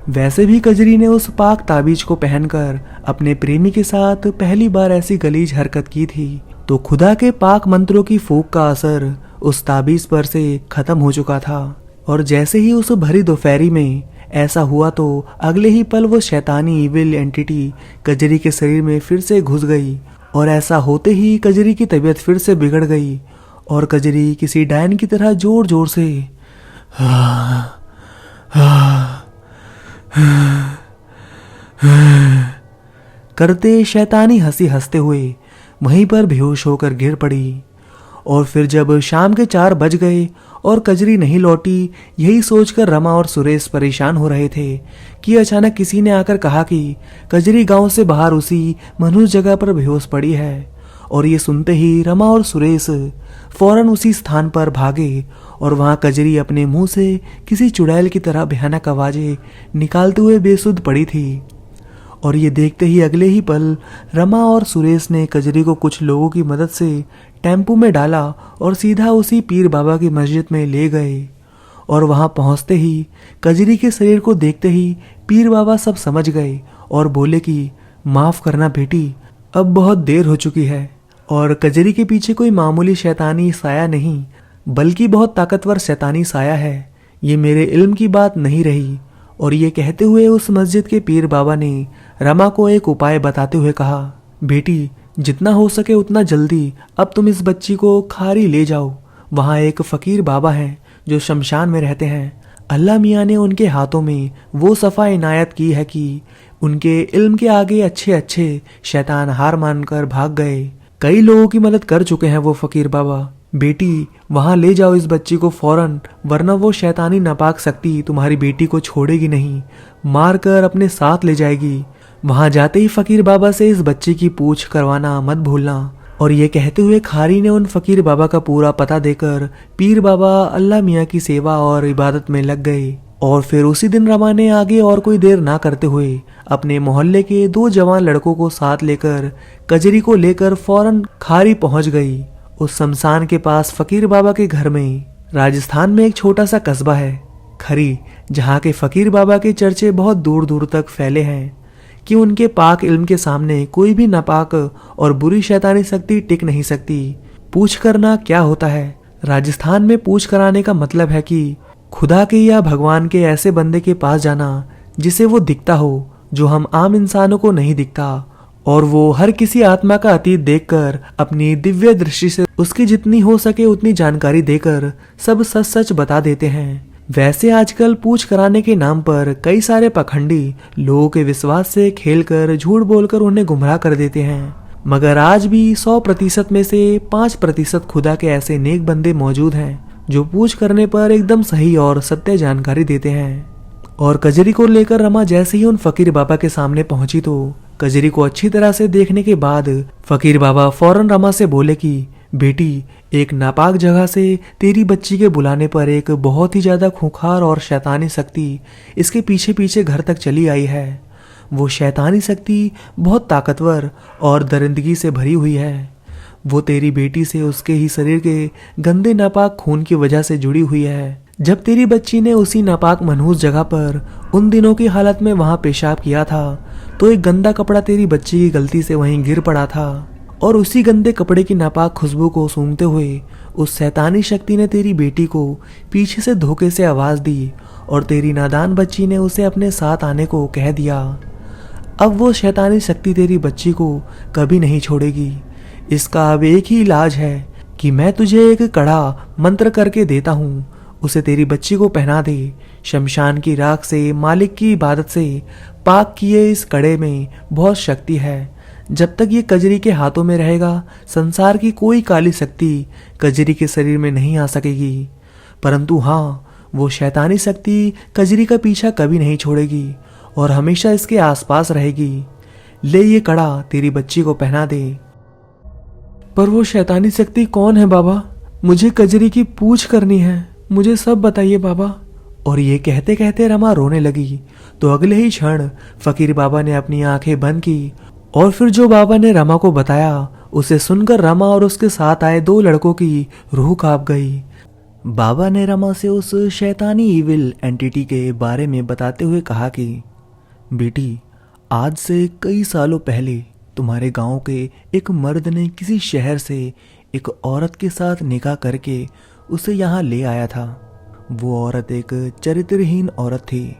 वैसे भी कजरी ने उस पाक ताबीज को पहनकर अपने प्रेमी के साथ पहली बार ऐसी गलीज हरकत की थी, तो खुदा के पाक मंत्रों की फूंक का असर उस ताबीज पर से खत्म हो चुका था। और जैसे ही उस भरी दोपहरी में ऐसा हुआ तो अगले ही पल वो शैतानी इविल एंटिटी कजरी के शरीर में फिर से घुस गई और ऐसा होते ही कजरी की तबीयत फिर से बिगड़ गई और कजरी किसी डायन की तरह जोर जोर से करते शैतानी हंसी हंसते हुए वहीं पर बेहोश होकर गिर पड़ी। और फिर जब शाम के 4 बज गए और कजरी नहीं लौटी, यही सोचकर रमा और सुरेश परेशान हो रहे थे कि अचानक किसी ने आकर कहा कि कजरी गांव से बाहर उसी मनहूस जगह पर बेहोश पड़ी है। और ये सुनते ही रमा और सुरेश फौरन उसी स्थान पर भागे और वहां कजरी अपने मुंह से किसी चुड़ैल की तरह भयानक आवाजें निकालते हुए बेसुध पड़ी थी। और ये देखते ही अगले ही पल रमा और सुरेश ने कजरी को कुछ लोगों की मदद से टेम्पू में डाला और सीधा उसी पीर बाबा की मस्जिद में ले गए। और वहां पहुंचते ही कजरी के शरीर को देखते ही पीर बाबा सब समझ गए और बोले कि माफ करना बेटी, अब बहुत देर हो चुकी है और कजरी के पीछे कोई मामूली शैतानी साया नहीं बल्कि बहुत ताकतवर शैतानी साया है। ये मेरे इल्म की बात नहीं रही। और ये कहते हुए उस मस्जिद के पीर बाबा ने रमा को एक उपाय बताते हुए कहा, बेटी जितना हो सके उतना जल्दी अब तुम इस बच्ची को खारी ले जाओ। वहाँ एक फकीर बाबा हैं जो शमशान में रहते हैं। अल्लाह मियाँ ने उनके हाथों में वो सफ़ा इनायत की है कि उनके इल्म के आगे अच्छे अच्छे शैतान हार मानकर भाग गए। कई लोगों की मदद कर चुके हैं वो फकीर बाबा। बेटी वहां ले जाओ इस बच्ची को फौरन, वरना वो शैतानी नापाक शक्ति तुम्हारी बेटी को छोड़ेगी नहीं, मार कर अपने साथ ले जाएगी। वहां जाते ही फकीर बाबा से इस बच्ची की पूछ करवाना मत भूलना। और ये कहते हुए खारी ने उन फकीर बाबा का पूरा पता देकर पीर बाबा अल्लाह मियाँ की सेवा और इबादत में लग गए। और फिर उसी दिन रमा ने आगे और कोई देर ना करते हुए अपने मोहल्ले के 2 जवान लड़कों को साथ लेकर कजरी को लेकर फौरन खारी पहुंच गई। उस शमशान के पास फकीर बाबा के घर में राजस्थान में एक छोटा सा कस्बा है खरी, जहाँ के फकीर बाबा के चर्चे बहुत दूर दूर तक फैले हैं कि उनके पाक इल्म के सामने कोई भी नापाक और बुरी शैतानी शक्ति टिक नहीं सकती। पूछ करना क्या होता है? राजस्थान में पूछ कराने का मतलब है कि खुदा के या भगवान के ऐसे बंदे के पास जाना जिसे वो दिखता हो, जो हम आम इंसानों को नहीं दिखता, और वो हर किसी आत्मा का अतीत देखकर अपनी दिव्य दृष्टि से उसकी जितनी हो सके उतनी जानकारी देकर सब सच सच बता देते हैं। वैसे आजकल पूछ कराने के नाम पर कई सारे पखंडी लोगों के विश्वास से खेलकर झूठ बोलकर उन्हें गुमराह कर देते हैं। मगर आज भी 100% में से 5% खुदा के ऐसे नेक बंदे मौजूद हैं जो पूछ करने पर एकदम सही और सत्य जानकारी देते हैं। और कजरी को लेकर रमा जैसे ही उन फकीर बाबा के सामने पहुंची तो कजरी को अच्छी तरह से देखने के बाद फकीर बाबा फौरन रमा से बोले कि बेटी, एक नापाक जगह से तेरी बच्ची के बुलाने पर एक बहुत ही ज्यादा खूंखार और शैतानी शक्ति इसके पीछे पीछे घर तक चली आई है। वो शैतानी शक्ति बहुत ताकतवर और दरिंदगी से भरी हुई है। वो तेरी बेटी से उसके ही शरीर के गंदे नापाक खून की वजह से जुड़ी हुई है। जब तेरी बच्ची ने उसी नापाक मनहूस जगह पर उन दिनों की हालत में वहां पेशाब किया था तो एक गंदा कपड़ा तेरी बच्ची की गलती से वहीं गिर पड़ा था और उसी गंदे कपड़े की नापाक खुशबू को सूंघते हुए उस शैतानी शक्ति ने तेरी बेटी को पीछे से धोखे से आवाज दी और तेरी नादान बच्ची ने उसे अपने साथ आने को कह दिया। अब वो शैतानी शक्ति तेरी बच्ची को कभी नहीं छोड़ेगी। इसका अब एक ही इलाज है कि मैं तुझे एक कड़ा मंत्र करके देता हूँ, उसे तेरी बच्ची को पहना दे। शमशान की राख से, मालिक की इबादत से पाक किए इस कड़े में बहुत शक्ति है। जब तक ये कजरी के हाथों में रहेगा संसार की कोई काली शक्ति कजरी के शरीर में नहीं आ सकेगी। परंतु हाँ, वो शैतानी शक्ति कजरी का पीछा कभी नहीं छोड़ेगी और हमेशा इसके आसपास रहेगी। ले ये कड़ा तेरी बच्ची को पहना दे। पर वो शैतानी शक्ति कौन है बाबा? मुझे कजरी की पूछ करनी है, मुझे सब बताइए बाबा। और ये कहते कहते रमा रोने लगी तो अगले ही क्षण फकीर बाबा ने अपनी आंखें बंद की और फिर जो बाबा ने रमा को बताया उसे सुनकर रमा और उसके साथ आए 2 लड़कों की रूह कांप गई। बाबा ने रमा से उस शैतानी इविल एंटिटी के बारे में बताते हुए कहा कि बेटी, आज से कई सालों पहले तुम्हारे गांव के एक मर्द ने किसी शहर से एक औरत के साथ निकाह करके उसे यहाँ ले आया था। वो औरत एक चरित्रहीन औरत थी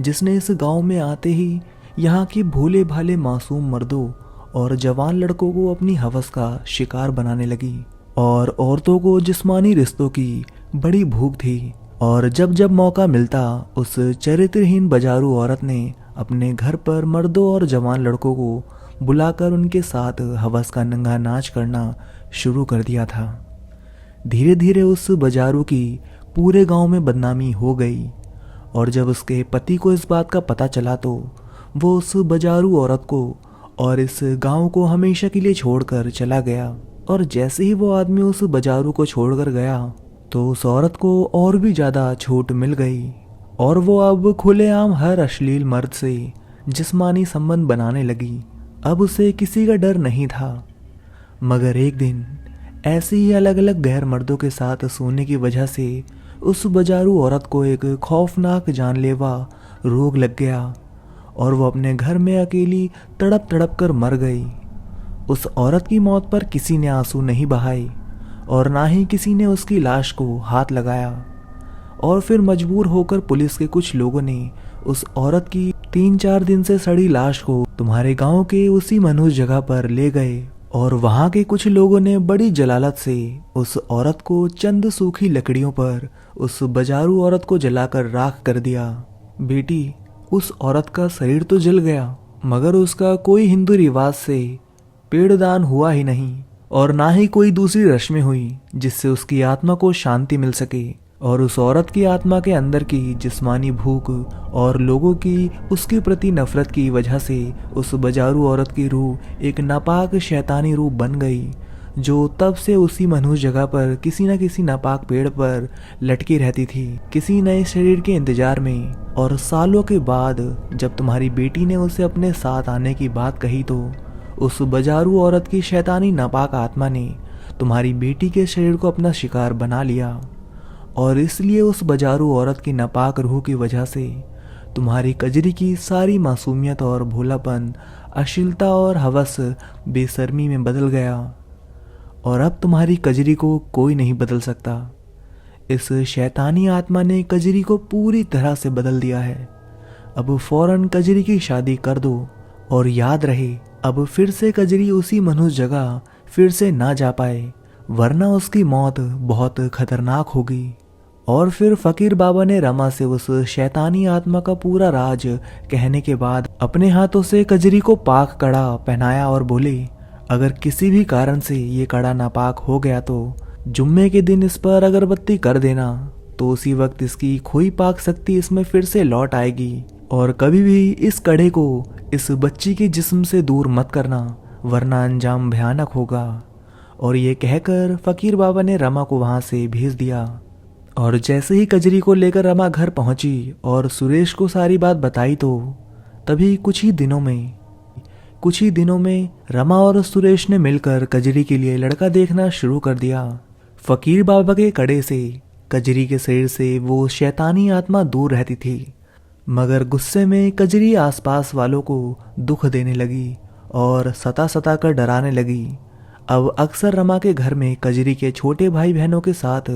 जिसने इस गांव में आते ही यहाँ के भोले भाले मासूम मर्दों और जवान लड़कों को अपनी हवस का शिकार बनाने लगी। और औरतों को जिस्मानी रिश्तों की बड़ी भूख थी। और जब जब मौका मिलता उस चरित्रहीन बाजारू औरत ने अपने घर पर मर्दों और जवान लड़कों को बुलाकर उनके साथ हवस का नंगा नाच करना शुरू कर दिया था। धीरे धीरे उस बाजारू की पूरे गांव में बदनामी हो गई। और जब उसके पति को इस बात का पता चला तो वो उस बाजारू औरत को और इस गांव को हमेशा के लिए छोड़कर चला गया। और जैसे ही वो आदमी उस बाजारू को छोड़कर गया तो उस औरत को और भी ज़्यादा छूट मिल गई और वो अब खुलेआम हर अश्लील मर्द से जिस्मानी संबंध बनाने लगी। अब उसे किसी का डर नहीं था। मगर एक दिन ऐसे ही अलग अलग गैर मर्दों के साथ सोने की वजह से उस बाजारू औरत को एक खौफनाक जानलेवा रोग लग गया और वो अपने घर में अकेली तड़प तड़प कर मर गई। उस औरत की मौत पर किसी ने आंसू नहीं बहाए और ना ही किसी ने उसकी लाश को हाथ लगाया। और फिर मजबूर होकर पुलिस के कुछ लोगों ने उस औरत की 3-4 दिन से सड़ी लाश को तुम्हारे गांव के उसी मनहूस जगह पर ले गए। और वहां के कुछ लोगों ने बड़ी जलालत से उस औरत को चंद सूखी लकड़ियों पर उस बाजारू औरत को जलाकर राख कर दिया। बेटी, उस औरत का शरीर तो जल गया मगर उसका कोई हिंदू रिवाज से पेड़दान हुआ ही नहीं और ना ही कोई दूसरी रस्में हुई जिससे उसकी आत्मा को शांति मिल सके। और उस औरत की आत्मा के अंदर की जिस्मानी भूख और लोगों की उसके प्रति नफरत की वजह से उस बाजारू औरत की रूह एक नापाक शैतानी रूह बन गई, जो तब से उसी मनहूस जगह पर किसी न किसी नापाक पेड़ पर लटकी रहती थी, किसी नए शरीर के इंतजार में। और सालों के बाद जब तुम्हारी बेटी ने उसे अपने साथ आने की बात कही तो उस बाजारू औरत की शैतानी नापाक आत्मा ने तुम्हारी बेटी के शरीर को अपना शिकार बना लिया। और इसलिए उस बाजारू औरत की नापाक रूह की वजह से तुम्हारी कजरी की सारी मासूमियत और भोलापन अश्लीलता और हवस बेशर्मी में बदल गया। और अब तुम्हारी कजरी को कोई नहीं बदल सकता। इस शैतानी आत्मा ने कजरी को पूरी तरह से बदल दिया है। अब फौरन कजरी की शादी कर दो और याद रहे अब फिर से कजरी उसी मनहूस जगह फिर से ना जा पाए, वरना उसकी मौत बहुत खतरनाक होगी। और फिर फकीर बाबा ने रमा से उस शैतानी आत्मा का पूरा राज कहने के बाद अपने हाथों से कजरी को पाक कड़ा पहनाया और बोले, अगर किसी भी कारण से ये कड़ा नापाक हो गया तो जुम्मे के दिन इस पर अगरबत्ती कर देना, तो उसी वक्त इसकी खोई पाक शक्ति इसमें फिर से लौट आएगी। और कभी भी इस कड़े को इस बच्ची के जिस्म से दूर मत करना, वरना अंजाम भयानक होगा। और ये कहकर फकीर बाबा ने रमा को वहां से भेज दिया। और जैसे ही कजरी को लेकर रमा घर पहुंची और सुरेश को सारी बात बताई तो तभी कुछ ही दिनों में रमा और सुरेश ने मिलकर कजरी के लिए लड़का देखना शुरू कर दिया। फकीर बाबा के कड़े से कजरी के शरीर से वो शैतानी आत्मा दूर रहती थी, मगर गुस्से में कजरी आसपास वालों को दुख देने लगी और सता कर डराने लगी। अब अक्सर रमा के घर में कजरी के छोटे भाई बहनों के साथ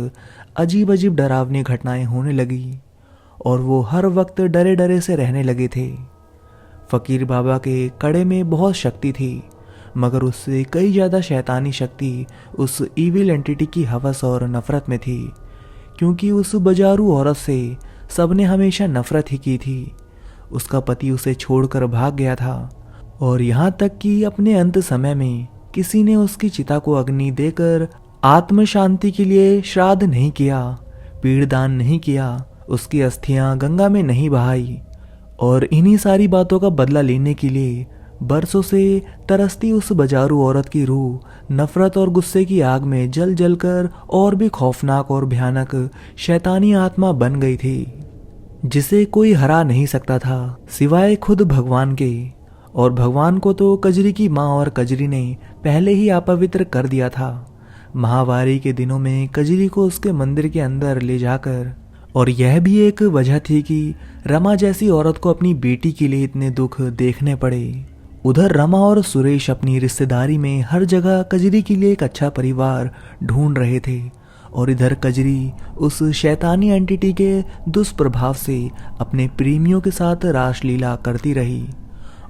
अजीब अजीब डरावनी घटनाएं होने लगी और वो हर वक्त डरे डरे से रहने लगे थे। फकीर बाबा के कड़े में बहुत शक्ति थी, मगर उससे कई ज़्यादा शैतानी शक्ति उस ईविल एंटिटी की हवस और नफरत में थी, क्योंकि उस बाजारू औरत से सबने हमेशा नफरत ही की थी। उसका पति उसे छोड़कर भाग गया था और यहाँ तक कि अपने अंत समय में किसी ने उसकी चिता को अग्नि देकर आत्म शांति के लिए श्राद्ध नहीं किया, पीड़दान नहीं किया, उसकी अस्थियां गंगा में नहीं बहाई। और इन्हीं सारी बातों का बदला लेने के लिए बरसों से तरसती उस बाजारू औरत की रूह नफरत और गुस्से की आग में जल जल कर और भी खौफनाक और भयानक शैतानी आत्मा बन गई थी, जिसे कोई हरा नहीं सकता था सिवाय खुद भगवान के। और भगवान को तो कजरी की माँ और कजरी ने पहले ही अपवित्र कर दिया था। महावारी के दिनों में कजरी को उसके मंदिर के अंदर ले जाकर, और यह भी एक वजह थी कि रमा जैसी औरत को अपनी बेटी के लिए इतने दुख देखने पड़े। उधर रमा और सुरेश अपनी रिश्तेदारी में हर जगह कजरी के लिए एक अच्छा परिवार ढूंढ रहे थे और इधर कजरी उस शैतानी एंटिटी के दुष्प्रभाव से अपने प्रेमियों के साथ रासलीला करती रही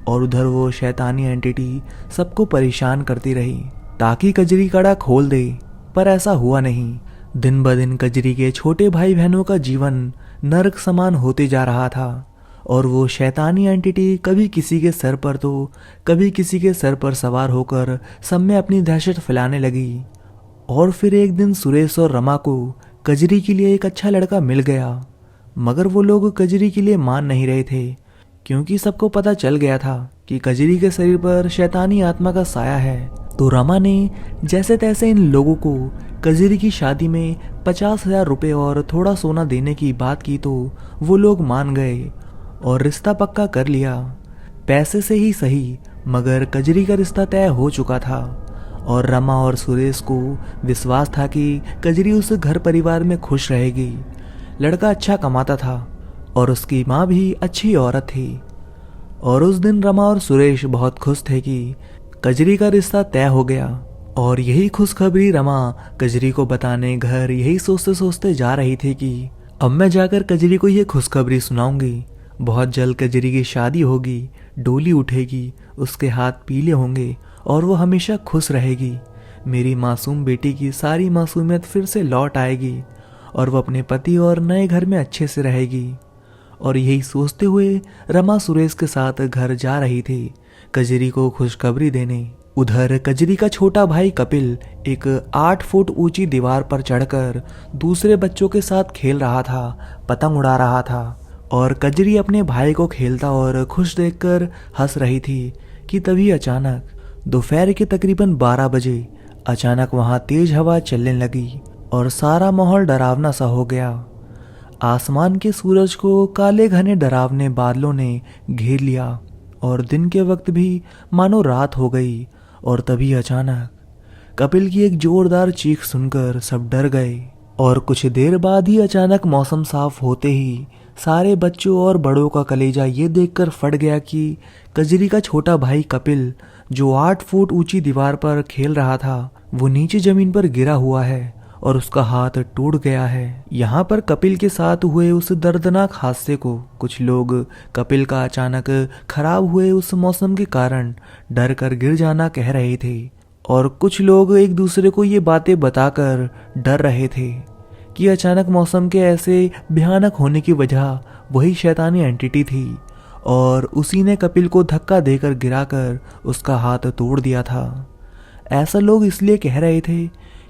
और उधर वो शैतानी एंटिटी सबको परेशान करती रही ताकि कजरी कड़ा खोल दे, पर ऐसा हुआ नहीं। दिन ब दिन कजरी के छोटे भाई बहनों का जीवन नरक समान होते जा रहा था और वो शैतानी एंटिटी कभी किसी के सर पर तो कभी किसी के सर पर सवार होकर सब में अपनी दहशत फैलाने लगी। और फिर एक दिन सुरेश और रमा को कजरी के लिए एक अच्छा लड़का मिल गया, मगर वो लोग कजरी के लिए मान नहीं रहे थे क्योंकि सबको पता चल गया था कि कजरी के शरीर पर शैतानी आत्मा का साया है। तो रमा ने जैसे तैसे इन लोगों को कजरी की शादी में 50,000 रुपये और थोड़ा सोना देने की बात की तो वो लोग मान गए और रिश्ता पक्का कर लिया। पैसे से ही सही, मगर कजरी का रिश्ता तय हो चुका था और रमा और सुरेश को विश्वास था कि कजरी उस घर परिवार में खुश रहेगी। लड़का अच्छा कमाता था और उसकी माँ भी अच्छी औरत थी। और उस दिन रमा और सुरेश बहुत खुश थे कि कजरी का रिश्ता तय हो गया। और यही खुशखबरी रमा कजरी को बताने घर यही सोचते सोचते जा रही थी कि अब मैं जाकर कजरी को ये खुशखबरी सुनाऊंगी। बहुत जल्द कजरी की शादी होगी, डोली उठेगी, उसके हाथ पीले होंगे और वो हमेशा खुश रहेगी। मेरी मासूम बेटी की सारी मासूमियत फिर से लौट आएगी और वो अपने पति और नए घर में अच्छे से रहेगी। और यही सोचते हुए रमा सुरेश के साथ घर जा रही थी कजरी को खुशखबरी देने। उधर कजरी का छोटा भाई कपिल एक 8 फुट ऊंची दीवार पर चढ़कर दूसरे बच्चों के साथ खेल रहा था, पतंग उड़ा रहा था। और कजरी अपने भाई को खेलता और खुश देखकर हंस रही थी कि तभी अचानक दोपहर के तकरीबन 12 बजे अचानक वहां तेज हवा चलने लगी और सारा माहौल डरावना सा हो गया। आसमान के सूरज को काले घने डरावने बादलों ने घेर लिया और दिन के वक्त भी मानो रात हो गई। और तभी अचानक कपिल की एक जोरदार चीख सुनकर सब डर गए और कुछ देर बाद ही अचानक मौसम साफ होते ही सारे बच्चों और बड़ों का कलेजा ये देखकर फट गया कि कजरी का छोटा भाई कपिल जो 8 फुट ऊंची दीवार पर खेल रहा था वो नीचे जमीन पर गिरा हुआ है और उसका हाथ टूट गया है। यहाँ पर कपिल के साथ हुए उस दर्दनाक हादसे को कुछ लोग कपिल का अचानक खराब हुए उस मौसम के कारण डर कर गिर जाना कह रहे थे और कुछ लोग एक दूसरे को ये बातें बताकर डर रहे थे कि अचानक मौसम के ऐसे भयानक होने की वजह वही शैतानी एंटिटी थी और उसी ने कपिल को धक्का देकर गिराकर उसका हाथ तोड़ दिया था। ऐसा लोग इसलिए कह रहे थे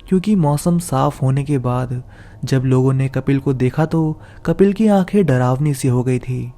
क्योंकि मौसम साफ होने के बाद जब लोगों ने कपिल को देखा तो कपिल की आंखें डरावनी सी हो गई थी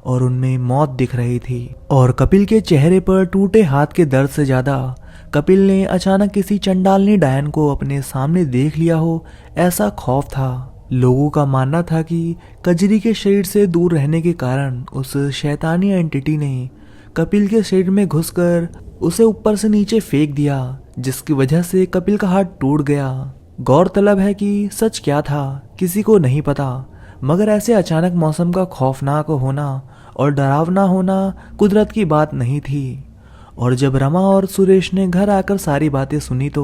और उनमें मौत दिख रही थी। और कपिल के चेहरे पर टूटे हाथ के दर्द से ज्यादा कपिल ने अचानक किसी चंडालनी डायन को अपने सामने देख लिया हो, ऐसा खौफ था। लोगों का मानना था कि कजरी के शरीर से दूर रहने के कारण उस शैतानी एंटिटी ने कपिल के शरीर में घुसकर उसे ऊपर से नीचे फेंक दिया, जिसकी वजह से कपिल का हाथ टूट गया। गौरतलब है कि सच क्या था किसी को नहीं पता, मगर ऐसे अचानक मौसम का खौफनाक होना और डरावना होना कुदरत की बात नहीं थी। और जब रमा और सुरेश ने घर आकर सारी बातें सुनी तो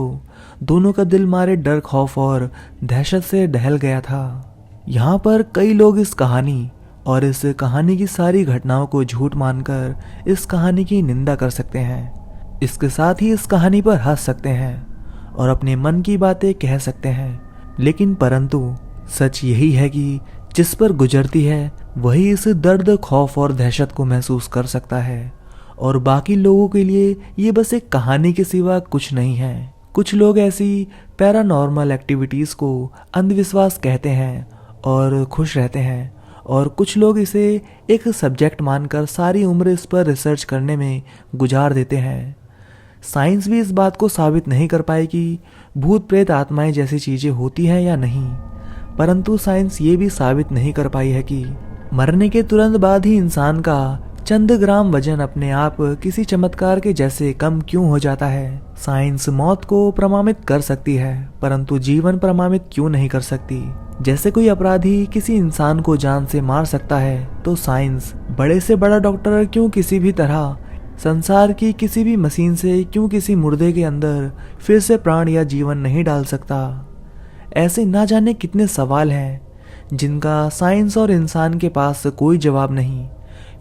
दोनों का दिल मारे डर, खौफ और दहशत से दहल गया था। यहाँ पर कई लोग इस कहानी और इस कहानी की सारी घटनाओं को झूठ मानकर इस कहानी की निंदा कर सकते हैं। इसके साथ ही इस कहानी पर हंस सकते हैं और अपने मन की बातें कह सकते हैं, लेकिन परंतु सच यही है कि जिस पर गुजरती है वही इस दर्द, खौफ और दहशत को महसूस कर सकता है और बाकी लोगों के लिए ये बस एक कहानी के सिवा कुछ नहीं है। कुछ लोग ऐसी पैरानॉर्मल एक्टिविटीज को अंधविश्वास कहते हैं और खुश रहते हैं और कुछ लोग इसे एक सब्जेक्ट मानकर सारी उम्र इस पर रिसर्च करने में गुजार देते हैं। साइंस भी इस बात को साबित नहीं कर पाई कि भूत प्रेत आत्माएं जैसी चीजें होती हैं या नहीं, परंतु साइंस ये भी साबित नहीं कर पाई है कि मरने के तुरंत बाद ही इंसान का चंद ग्राम वजन अपने आप किसी चमत्कार के जैसे कम क्यों हो जाता है। साइंस मौत को प्रमाणित कर सकती है परंतु जीवन प्रमाणित क्यों नहीं कर सकती। जैसे कोई अपराधी किसी इंसान को जान से मार सकता है तो साइंस बड़े से बड़ा डॉक्टर क्यों किसी भी तरह संसार की किसी भी मशीन से क्यों किसी मुर्दे के अंदर फिर से प्राण या जीवन नहीं डाल सकता। ऐसे ना जाने कितने सवाल हैं जिनका साइंस और इंसान के पास कोई जवाब नहीं।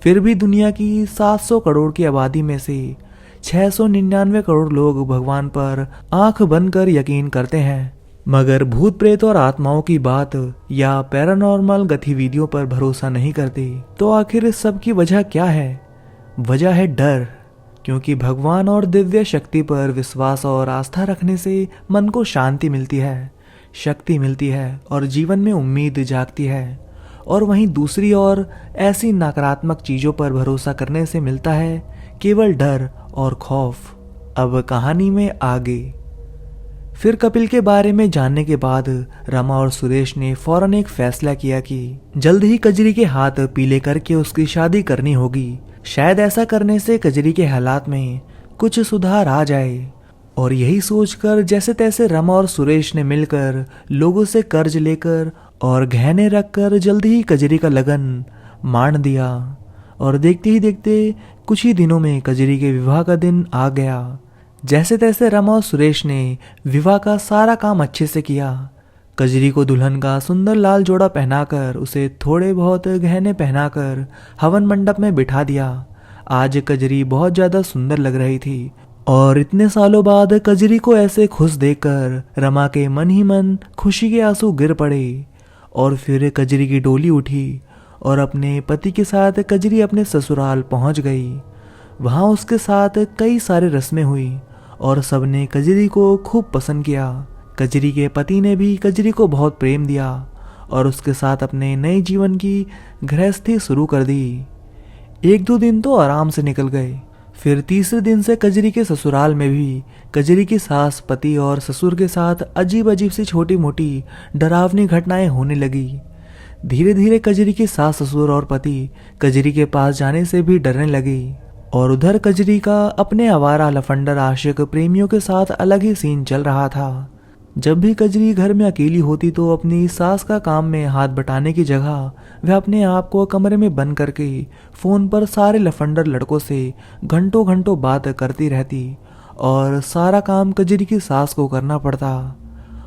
फिर भी दुनिया की 700 करोड़ की आबादी में से 699 करोड़ लोग भगवान पर आंख बंद कर यकीन करते हैं, मगर भूत प्रेत और आत्माओं की बात या पैरानॉर्मल गतिविधियों पर भरोसा नहीं करते। तो आखिर इस सब की वजह क्या है? वजह है डर, क्योंकि भगवान और दिव्य शक्ति पर विश्वास और आस्था रखने से मन को शांति मिलती है, शक्ति मिलती है और जीवन में उम्मीद जागती है। और वहीं दूसरी ओर ऐसी नकारात्मक चीजों पर भरोसा करने से मिलता है केवल डर और खौफ। अब कहानी में आगे। फिर कपिल के बारे में जानने के बाद रमा और सुरेश ने फौरन एक फैसला किया कि जल्द ही कजरी के हाथ पीले करके उसकी शादी करनी होगी। शायद ऐसा करने से कजरी के हालात में कुछ सुधार आ जाए। और यही सोचकर जैसे तैसे रमा और सुरेश ने मिलकर लोगों से कर्ज लेकर और गहने रखकर जल्दी ही कजरी का लगन मान दिया। और देखते ही देखते कुछ ही दिनों में कजरी के विवाह का दिन आ गया। जैसे तैसे रमा और सुरेश ने विवाह का सारा काम अच्छे से किया। कजरी को दुल्हन का सुंदर लाल जोड़ा पहनाकर उसे थोड़े बहुत गहने पहनाकर हवन मंडप में बिठा दिया। आज कजरी बहुत ज्यादा सुंदर लग रही थी और इतने सालों बाद कजरी को ऐसे खुश देखकर रमा के मन ही मन खुशी के आंसू गिर पड़े। और फिर कजरी की डोली उठी और अपने पति के साथ कजरी अपने ससुराल पहुंच गई। वहां उसके साथ कई सारे रस्में हुई और सबने कजरी को खूब पसंद किया। कजरी के पति ने भी कजरी को बहुत प्रेम दिया और उसके साथ अपने नए जीवन की गृहस्थी शुरू कर दी। 1-2 दिन तो आराम से निकल गए। फिर तीसरे दिन से कजरी के ससुराल में भी कजरी की सास, पति और ससुर के साथ अजीब अजीब सी छोटी मोटी डरावनी घटनाएं होने लगी। धीरे धीरे कजरी की सास, ससुर और पति कजरी के पास जाने से भी डरने लगे। और उधर कजरी का अपने आवारा लफंडर आशिक प्रेमियों के साथ अलग ही सीन चल रहा था। जब भी कजरी घर में अकेली होती तो अपनी सास का काम में हाथ बटाने की जगह वह अपने आप को कमरे में बंद करके फोन पर सारे लफंडर लड़कों से घंटों घंटों बात करती रहती और सारा काम कजरी की सास को करना पड़ता।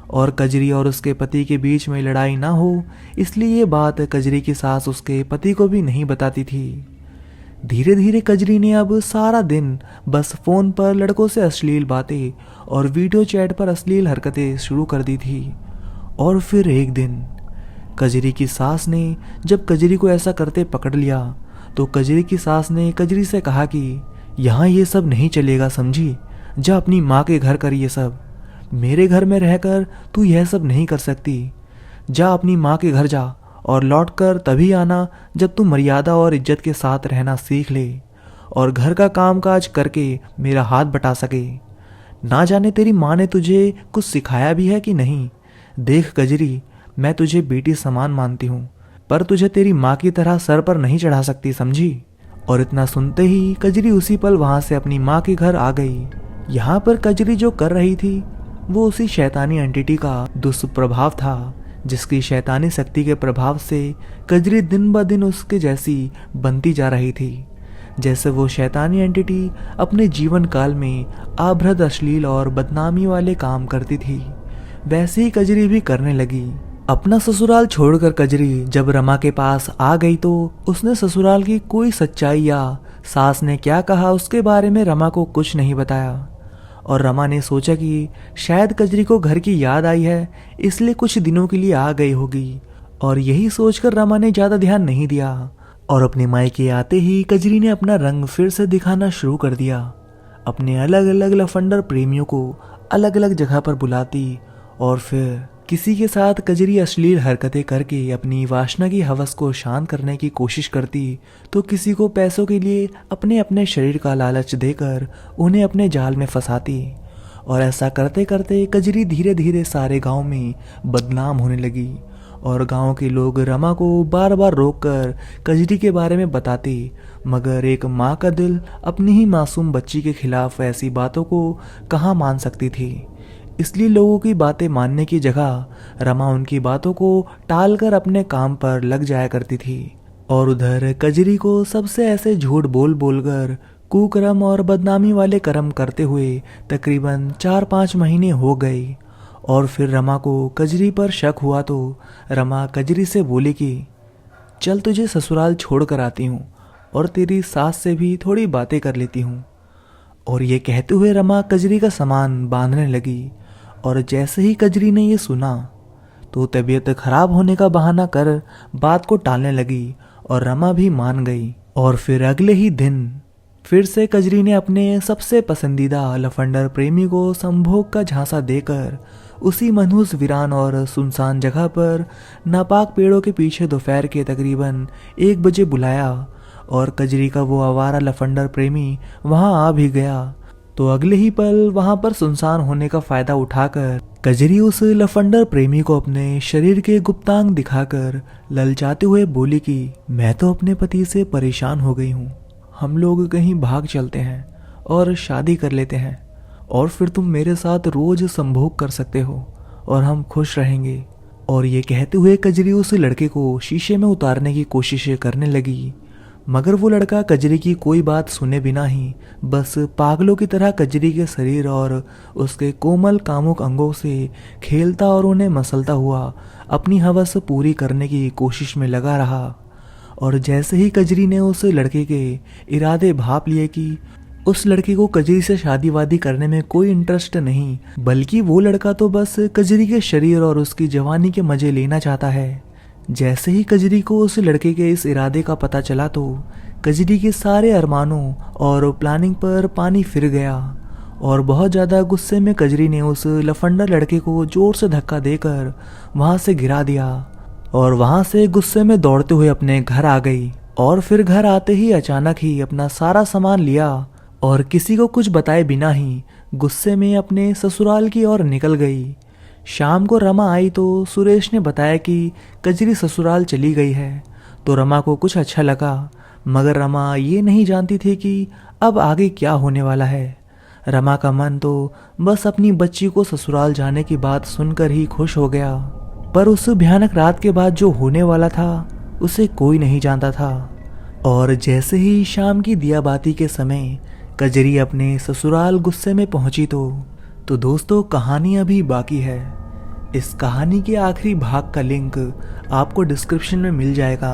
और कजरी और उसके पति के बीच में लड़ाई ना हो इसलिए ये बात कजरी की सास उसके पति को भी नहीं बताती थी। धीरे धीरे कजरी ने अब सारा दिन बस फोन पर लड़कों से अश्लील बातें और वीडियो चैट पर अश्लील हरकतें शुरू कर दी थी। और फिर एक दिन कजरी की सास ने जब कजरी को ऐसा करते पकड़ लिया तो कजरी की सास ने कजरी से कहा कि यहाँ ये सब नहीं चलेगा, समझी? जा अपनी माँ के घर कर ये सब। मेरे घर में रहकर तू यह सब नहीं कर सकती। जा अपनी माँ के घर जा और लौटकर तभी आना जब तू मर्यादा और इज्जत के साथ रहना सीख ले और घर का कामकाज करके मेरा हाथ बटा सके। ना जाने तेरी माँ ने तुझे कुछ सिखाया भी है कि नहीं। देख कजरी, मैं तुझे बेटी समान मानती हूँ पर तुझे तेरी माँ की तरह सर पर नहीं चढ़ा सकती, समझी? और इतना सुनते ही कजरी उसी पल वहां से अपनी माँ के घर आ गई। यहाँ पर कजरी जो कर रही थी वो उसी शैतानी एंटिटी का दुष्प्रभाव था, जिसकी शैतानी शक्ति के प्रभाव से कजरी दिन ब दिन उसके जैसी बनती जा रही थी। जैसे वो शैतानी एंटिटी अपने जीवन काल में आभ्रद, अश्लील और बदनामी वाले काम करती थी वैसे ही कजरी भी करने लगी। अपना ससुराल छोड़कर कजरी जब रमा के पास आ गई तो उसने ससुराल की कोई सच्चाई या सास ने क्या कहा उसके बारे में रमा को कुछ नहीं बताया। और रमा ने सोचा कि शायद कजरी को घर की याद आई है इसलिए कुछ दिनों के लिए आ गई होगी। और यही सोचकर रमा ने ज्यादा ध्यान नहीं दिया और अपने मायके आते ही कजरी ने अपना रंग फिर से दिखाना शुरू कर दिया। अपने अलग अलग लफंडर प्रेमियों को अलग अलग जगह पर बुलाती और फिर किसी के साथ कजरी अश्लील हरकतें करके अपनी वासना की हवस को शांत करने की कोशिश करती तो किसी को पैसों के लिए अपने अपने शरीर का लालच देकर उन्हें अपने जाल में फंसाती। और ऐसा करते करते कजरी धीरे धीरे सारे गांव में बदनाम होने लगी और गांव के लोग रमा को बार बार रोककर कजरी के बारे में बताते, मगर एक माँ का दिल अपनी ही मासूम बच्ची के खिलाफ ऐसी बातों को कहाँ मान सकती थी। इसलिए लोगों की बातें मानने की जगह रमा उनकी बातों को टालकर अपने काम पर लग जाया करती थी। और उधर कजरी को सबसे ऐसे झूठ बोल बोलकर कुकर्म और बदनामी वाले कर्म करते हुए तकरीबन 4-5 महीने हो गए और फिर रमा को कजरी पर शक हुआ तो रमा कजरी से बोली कि चल तुझे ससुराल छोड़ कर आती हूँ और तेरी सास से भी थोड़ी बातें कर लेती हूँ। और ये कहते हुए रमा कजरी का सामान बांधने लगी। और जैसे ही कजरी ने ये सुना तो तबीयत खराब होने का बहाना कर बात को टालने लगी और रमा भी मान गई। और फिर अगले ही दिन फिर से कजरी ने अपने सबसे पसंदीदा लफंडर प्रेमी को संभोग का झांसा देकर उसी मनहूस वीरान और सुनसान जगह पर नापाक पेड़ों के पीछे दोपहर के तकरीबन 1 बजे बुलाया। और कजरी का वो आवारा लफंडर प्रेमी वहां आ भी गया। तो अगले ही पल वहां पर सुनसान होने का फायदा उठाकर कजरी उस लफंडर प्रेमी को अपने शरीर के गुप्तांग दिखाकर ललचाते हुए बोली कि मैं तो अपने पति से परेशान हो गई हूँ, हम लोग कहीं भाग चलते हैं और शादी कर लेते हैं और फिर तुम मेरे साथ रोज संभोग कर सकते हो और हम खुश रहेंगे। और ये कहते हुए कजरी उस लड़के को शीशे में उतारने की कोशिश करने लगी, मगर वो लड़का कजरी की कोई बात सुने बिना ही बस पागलों की तरह कजरी के शरीर और उसके कोमल कामुक अंगों से खेलता और उन्हें मसलता हुआ अपनी हवस पूरी करने की कोशिश में लगा रहा। और जैसे ही कजरी ने उस लड़के के इरादे भांप लिए कि उस लड़के को कजरी से शादी वादी करने में कोई इंटरेस्ट नहीं, बल्कि वो लड़का तो बस कजरी के शरीर और उसकी जवानी के मजे लेना चाहता है। जैसे ही कजरी को उस लड़के के इस इरादे का पता चला तो कजरी के सारे अरमानों और प्लानिंग पर पानी फिर गया। और बहुत ज़्यादा गुस्से में कजरी ने उस लफंडर लड़के को जोर से धक्का देकर वहाँ से गिरा दिया और वहाँ से गुस्से में दौड़ते हुए अपने घर आ गई। और फिर घर आते ही अचानक ही अपना सारा सामान लिया और किसी को कुछ बताए बिना ही गुस्से में अपने ससुराल की ओर निकल गई। शाम को रमा आई तो सुरेश ने बताया कि कजरी ससुराल चली गई है। तो रमा को कुछ अच्छा लगा, मगर रमा ये नहीं जानती थी कि अब आगे क्या होने वाला है। रमा का मन तो बस अपनी बच्ची को ससुराल जाने की बात सुनकर ही खुश हो गया, पर उस भयानक रात के बाद जो होने वाला था उसे कोई नहीं जानता था। और जैसे ही शाम की दियाबाती के समय कजरी अपने ससुराल गुस्से में पहुंची तो दोस्तों कहानी अभी बाकी है। इस कहानी के आखिरी भाग का लिंक आपको डिस्क्रिप्शन में मिल जाएगा।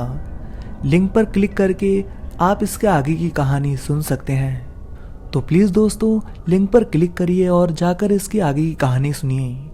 लिंक पर क्लिक करके आप इसके आगे की कहानी सुन सकते हैं। तो प्लीज़ दोस्तों लिंक पर क्लिक करिए और जाकर इसकी आगे की कहानी सुनिए।